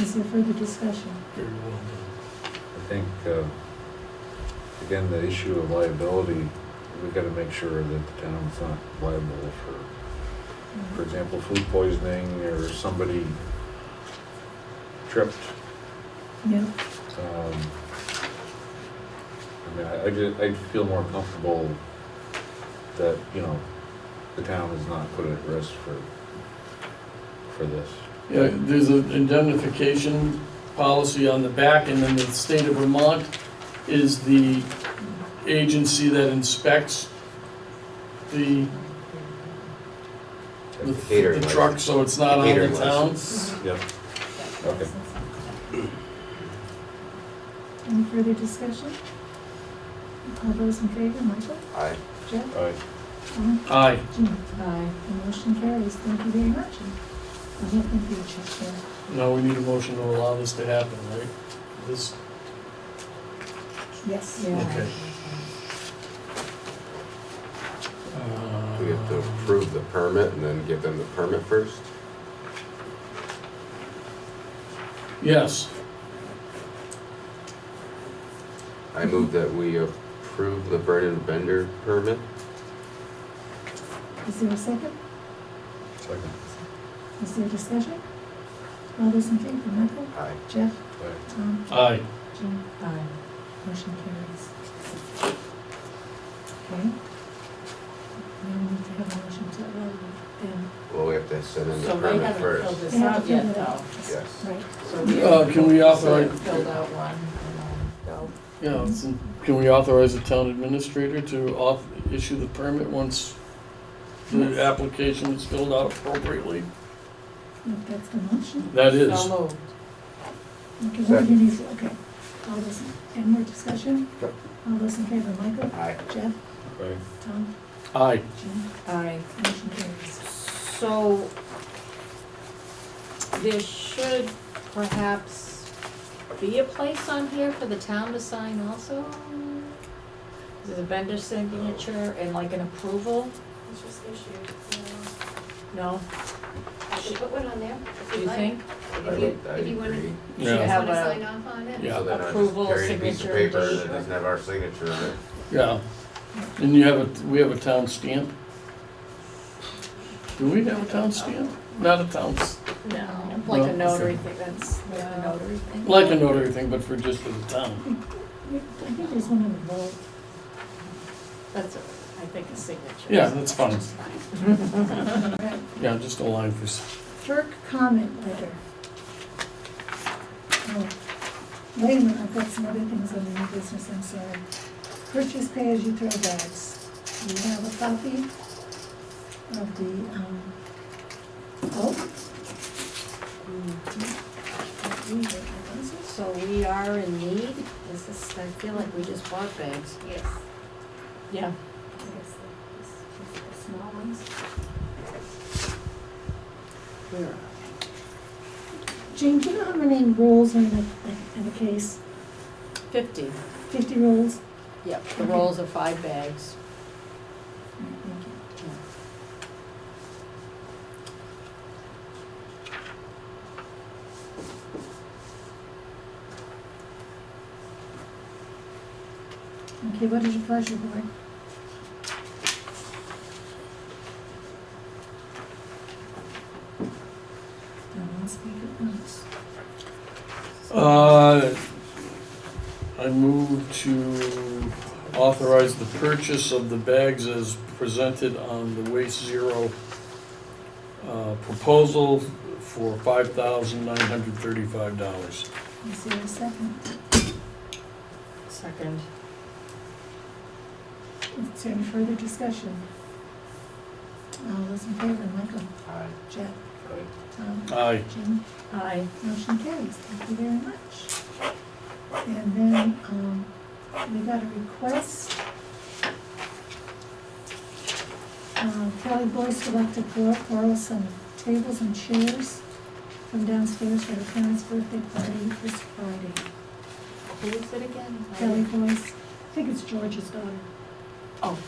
Is there further discussion? Very well done. I think, again, the issue of liability, we gotta make sure that the town's not liable for example, food poisoning or somebody tripped. Yeah, I feel more comfortable that, you know, the town is not put at risk for this. Yeah, there's an indemnification policy on the back, and then the state of Vermont is the agency that inspects the Catering truck, so it's not on the Catering town. license. Yep. Okay. any further discussion? All those in favor, Michael? Aye. Jeff? All right. Tom? Aye. Jean? Aye. The motion carries. Thank you very much. And I'm looking for your check there. Now we need a motion to allow this to happen, right? This, Yes. Yeah. Okay. We have to approve the permit and then give them the permit first? Yes, I move that we approve the Vernon vendor permit. Is there a second? Second. Is there discussion? All those in favor, Michael? Aye. Jeff? Aye. Tom? aye. Jim? Aye. Motion carries. Okay. Now we need to have a motion to allow them. Well, we have to send in the So they permit haven't filled first. this They have to out fill yet, it out. though. Yes. Right. So we Can we authorize- filled out one and then go. Yeah, can we authorize the town administrator to issue the permit once the application is filled out appropriately? If that's the motion. That is. So moved. Okay, what do you need? Okay. All those, any more discussion? Yep. All those in favor, Michael? Aye. Jeff? Aye. Tom? Aye. Jim? Aye. Motion carries. So there should perhaps be a place on here for the town to sign also? Is it a vendor signature and like an approval? It's just issued, No? I should put one on there, if Do you'd you like. think? If you wanna, agree. you Yeah. guys Have wanna a- sign off on it? Yeah. So then I Approval, just carry a piece of signature, paper date. that doesn't have our signature on it. Yeah. And we have a town stamp? Do we have a town stamp? Not a town, No. Like a No. notary thing, that's like a notary thing? like a notary thing, but for just for the town. I think there's one on the roll. That's, I think a signature. Yeah, that's fine. All right. Yeah, just a line for, FERC comment letter. Oh, wait a minute, I've got some other things on the new business, I'm sorry. Purchase pay-as-you-throw bags. You have a copy of the, oh. So we are in need, is this, I feel like we just bought bags. Yes. Yeah. I guess the small ones. Where? Jane, do you know how many rolls are in a case? 50. 50 rolls? Yep, the rolls are 5 bags. All right, thank you. Okay, what is your pleasure, board? Don't all speak at once. I move to authorize the purchase of the bags as presented on the Waste Zero proposal for $5,935. Is there a second? Second. Is there any further discussion? All those in favor, Michael? Aye. Jeff? Aye. Tom? Aye. Jim? Aye. Motion carries. Thank you very much. And then, we got a request. Kelly Boyce would like to borrow some tables and chairs from downstairs for her parents' birthday party this Friday. Who is it again? Kelly Boyce, I think it's George's daughter. Oh.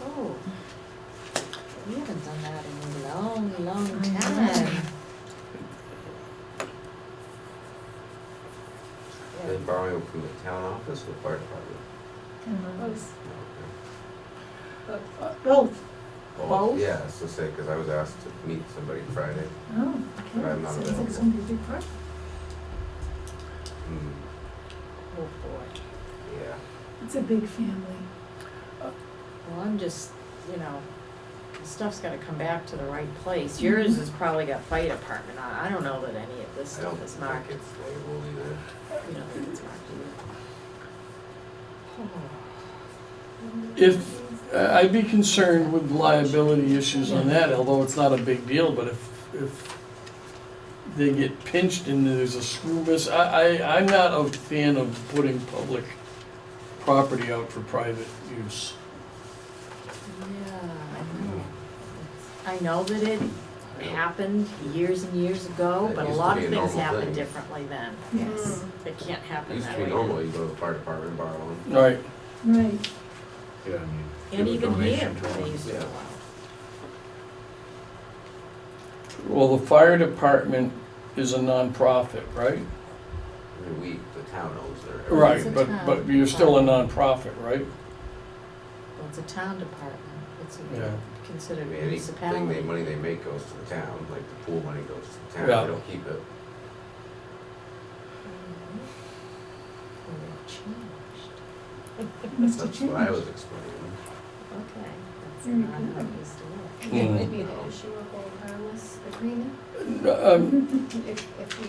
Oh. We haven't done that in a long, long I know. time. Are they borrowing from the town office or the fire department? Both. Okay. Both. Both? Yeah, I was to say, because I was asked to meet somebody Friday. Oh, But okay. I'm not Sounds like it's available. gonna be a big party. Hmm, Oh, boy. yeah. It's a big family. Well, I'm just, the stuff's gotta come back to the right place. Yours has probably got fire department on it. I don't know that any of this I don't stuff is think marked. it's labeled either. You don't think it's marked either? If, I'd be concerned with liability issues on that, although it's not a big deal, but if they get pinched and there's a screw miss, I'm not a fan of putting public property out for private use. Yeah, I know. I know that it happened years and years ago, That but a used to lot be of a things normal happen thing. differently then. Yes, It can't It happen used that to way. be normal, you go to the fire department and borrow one. Right, right. Yeah, I mean, And give a even here, donation to they them. used to Yeah. allow. well, the fire department is a nonprofit, right? I mean, the town owns their. Right, It's a but town you're still a department. nonprofit, right? Well, it's a town department, it's Yeah. I considered mean, municipality. anything, money they make goes to the town, like the pool money goes to the town, Yeah. they don't keep it. Well, they've changed. Must have That's what I changed. was explaining. Okay, that's Very not how good. it used to work. Hmm. Maybe an issuable harmless agreement, if we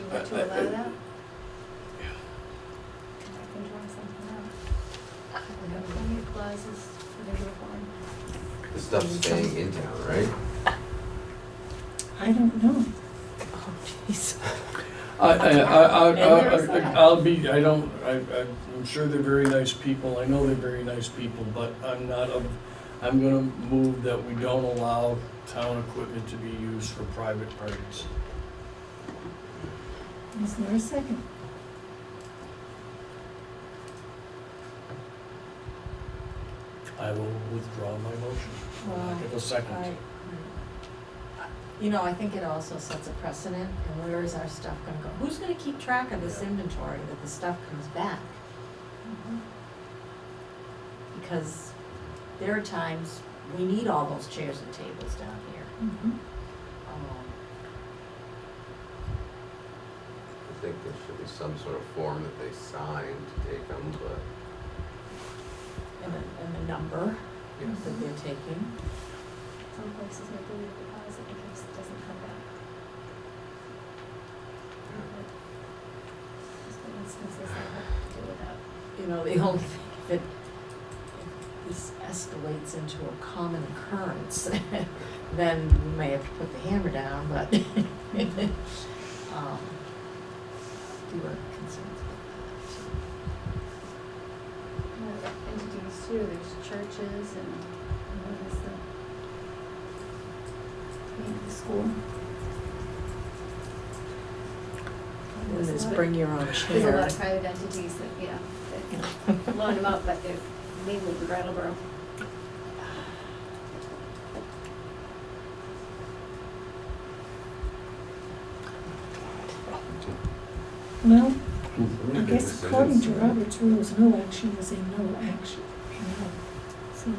were to allow that. I can draw something up. We have plenty of clauses for the reform. The stuff's staying in town, right? I don't know. Oh, jeez. I'm sure they're very nice people, I know they're very nice people, but I'm gonna move that we don't allow town equipment to be used for private parties. Is there a second? I will withdraw my motion. Well, Give a second. You know, I think it also sets a precedent, and where is our stuff gonna go? Who's gonna keep track of this Yeah. inventory that the stuff comes back? Because there are times we need all those chairs and tables down here. Mhm. I think there should be some sort of form that they sign to take them, but, And the number yes. that they're taking. Some places might leave a deposit in case it doesn't come back. Just in instances that have to do with that. You know, the only thing, if this escalates into a common occurrence, then we may have to put the hammer down, but, we were concerned about that, so. Entities too, there's churches and what is the school. And this bring your own There's a chair. lot of private entities that, yeah, that loan them out, but they're mainly the Brattleboro. Well, I Somebody get guess decisions according to tonight. Robert's rules, no action is a no action. So,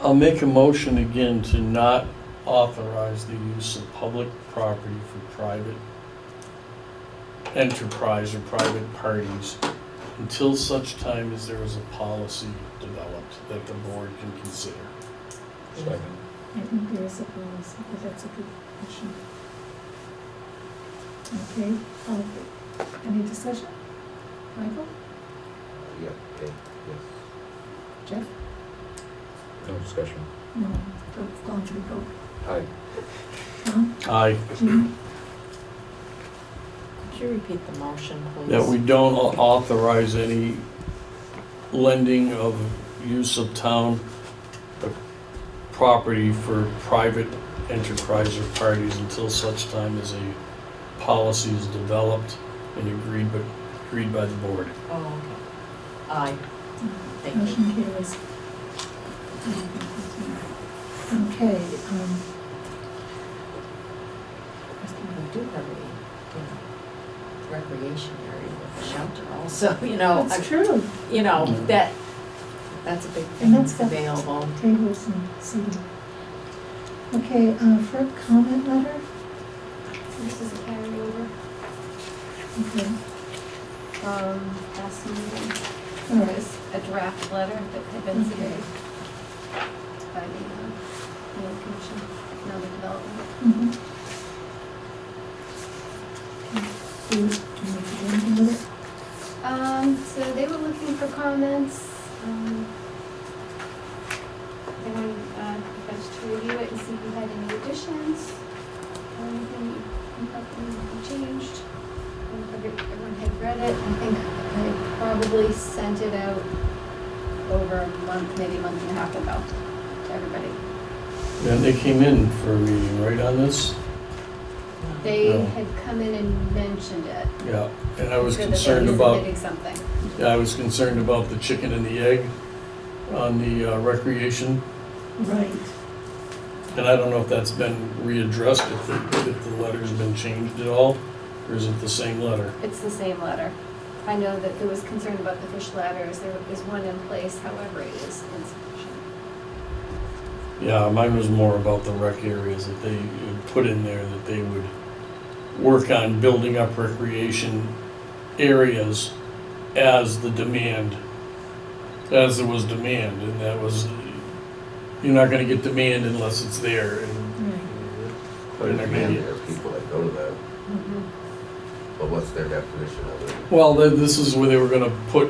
I'll make a motion again to not authorize the use of public property for private enterprise or private parties until such time as there is a policy developed that the board can consider. Second. I think there is a policy, but that's a good question. Okay, any discussion? Michael? Yeah, okay, yes. Jeff? No discussion. No, gone through vote. Aye. Tom? Aye. Jean? Could you repeat the motion, please? That we don't authorize any lending of use of town property for private enterprise or parties until such time as a policy is developed and agreed by the board. Oh, okay. Aye. Thank you. Motion carries. Okay, We do have a recreation area with a shelter also, you know. that's true. You know, Mhm. that's a big And thing that's that's got available. tables and seating. Okay, FERC comment letter? This is a carryover, Okay, last meeting. all There right. was a draft letter that had been submitted by the Land Commission, Economic Development. Mhm. Do you need to do anything with it? So they were looking for comments, they wanted, us to review it and see if we had any additions, or anything you thought that needed to be changed. Everyone had read it, I think I probably sent it out over a month, maybe a month and a half ago to everybody. And they came in for a meeting, right, on this? They No. had come in and mentioned it. Yeah, and I was Said that they concerned were about, submitting something. yeah, I was concerned about the chicken and the egg on the recreation. Right. And I don't know if that's been readdressed, if the letter's been changed at all, or is it the same letter? It's the same letter. I know that there was concern about the fish ladders. There is one in place, however, it is insufficient. Yeah, mine was more about the rec areas that they had put in there, that they would work on building up recreation areas as the demand, as there was demand, and that was, you're not gonna get demand unless it's there, and But in demand, there are people that go to that, Mm-hmm. but what's their definition of it? well, this is where they were gonna put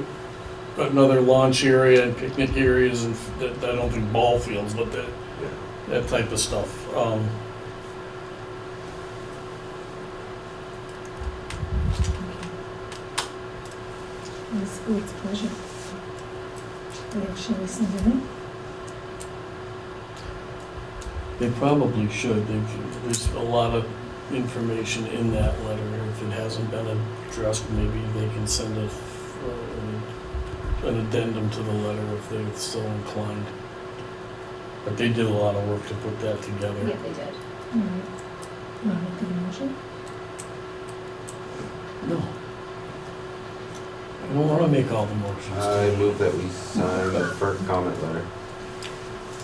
another launch area and picnic areas, and I don't think ball fields, but that type of stuff. It's the board's pleasure. Shall we send it in? They probably should. There's a lot of information in that letter. If it hasn't been addressed, maybe they can send an addendum to the letter if they're so inclined. But they did a lot of work to put that together. Yeah, they did. All right. Want to make the motion? No. I don't want to make all the motions. I move that we sign the FERC comment letter.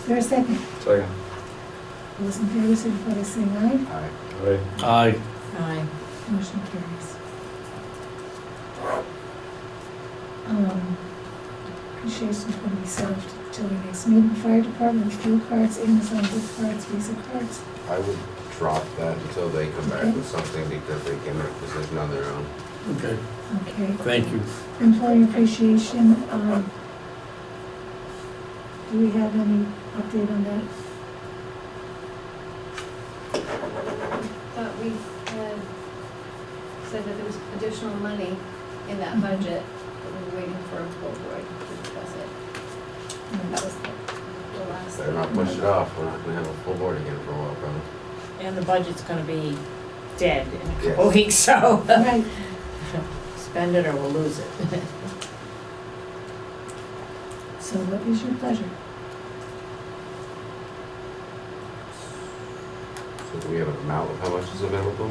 Is there a second? Second. All those in favor, signify by saying aye. Aye. Aye. Aye. Aye. Motion carries. Appreciation going to be set up till the next meeting. Fire department, fuel cards, Amazon gift cards, Visa cards. I would drop that until they come back Okay. with something because they can make a decision on their own. Okay, Okay. thank you. Employee appreciation, do we have any update on that? Thought we had said that there was additional money in that budget, but we were waiting for a full board to discuss it. That was the last. Better not push it off, we're not gonna have a full board again for a while, probably. And the budget's gonna be dead in a Yes. couple weeks, so Right. spend it or we'll lose it. So what is your pleasure? So do we have an amount of how much is available?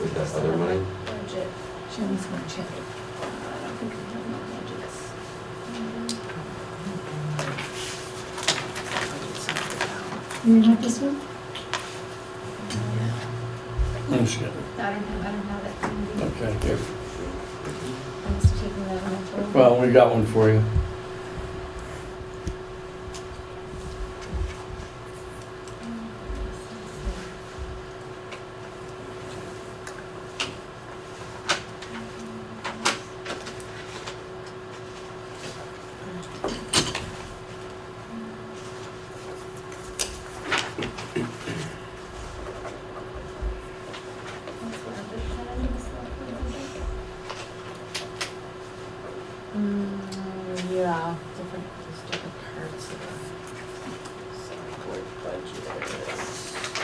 With that other money? Budget. Shelley's going to check it. I don't think we have no budgets. You want this one? I'm just kidding. I don't have it. Okay, here. I was taking that on the floor. Well, we got one for you. What's the other side of the Selectboard budget? Yeah, there's different parts of the select board budget.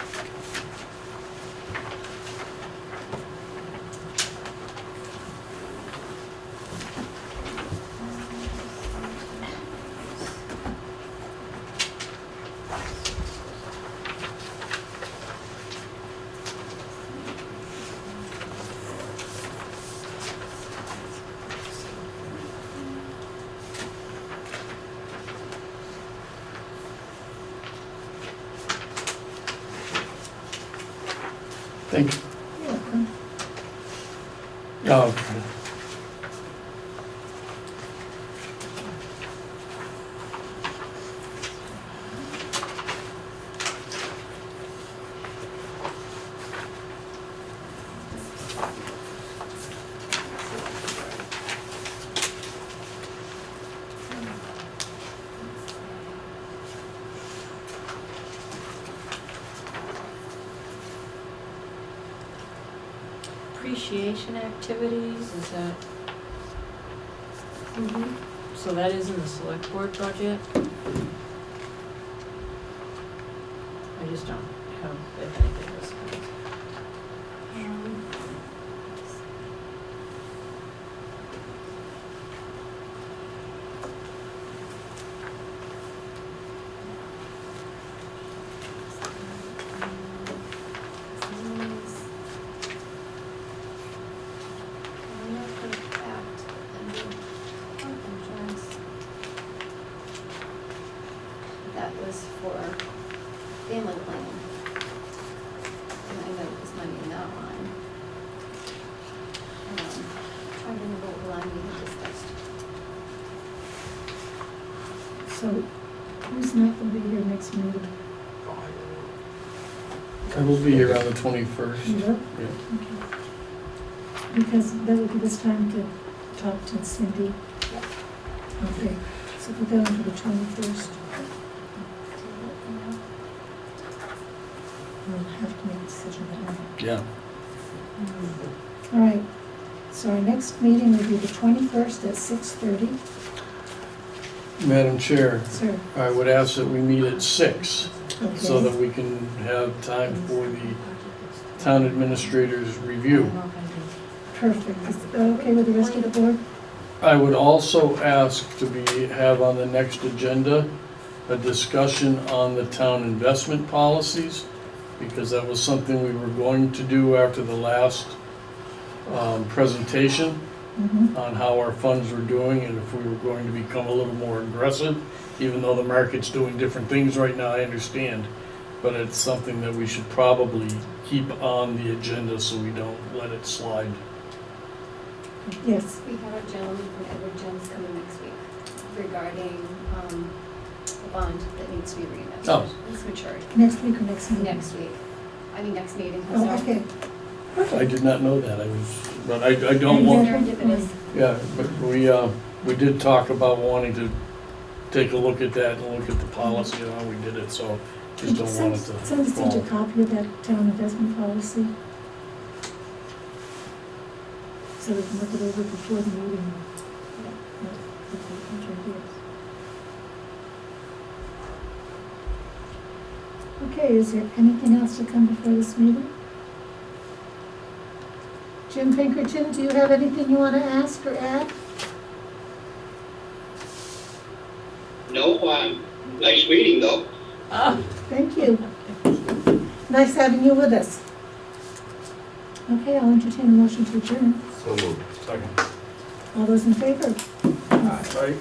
Thank you. You're welcome. Oh, okay. Appreciation activities, is that, Mm-hmm. so that is in the select board budget? I just don't have if anything was. That was for family planning. And I know there's money in that line. Trying to remember what line we had discussed. So who's not gonna be here next meeting? I will be here on the 21st. You will? Yeah. Okay. Because that would give us time to talk to Cindy. Okay, so put that on for the 21st. We'll have to make a decision that night. Yeah. All right, so our next meeting will be the 21st at 6:30. Madam Chair, Sir, I would ask that we meet at 6 so okay. that we can have time for the town administrator's review. Perfect. Is that okay with the rest of the board? I would also ask to have on the next agenda a discussion on the town investment policies, because that was something we were going to do after the last presentation Mm-hmm. on how our funds were doing and if we were going to become a little more aggressive, even though the market's doing different things right now, I understand. But it's something that we should probably keep on the agenda so we don't let it slide. Yes, We have a gentleman from Edward Jones coming next week regarding a bond that needs to be reinvested. Oh. It's matured. next week or next meeting? Next week. I mean, next meeting. I'm Oh, sorry. okay. I did not know that, but I don't want, Serendipitous. yeah, but we did talk about wanting to take a look at that and look at the policy and how we did it, so just don't want it to Send us each fall. a copy of that town investment policy. So we can look it over before the meeting. Okay, is there anything else to come before this meeting? Jim Pinkerton, do you have anything you want to ask or add? No, nice meeting though. Thank you. Nice having you with us. Okay, I'll entertain a motion to adjourn. So moved. Second. All those in favor? Aye.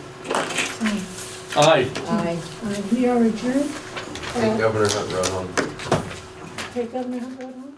Aye. Aye. Aye. We are adjourned. Hey, Governor Hunt Road home. Take Governor Hunt Road home.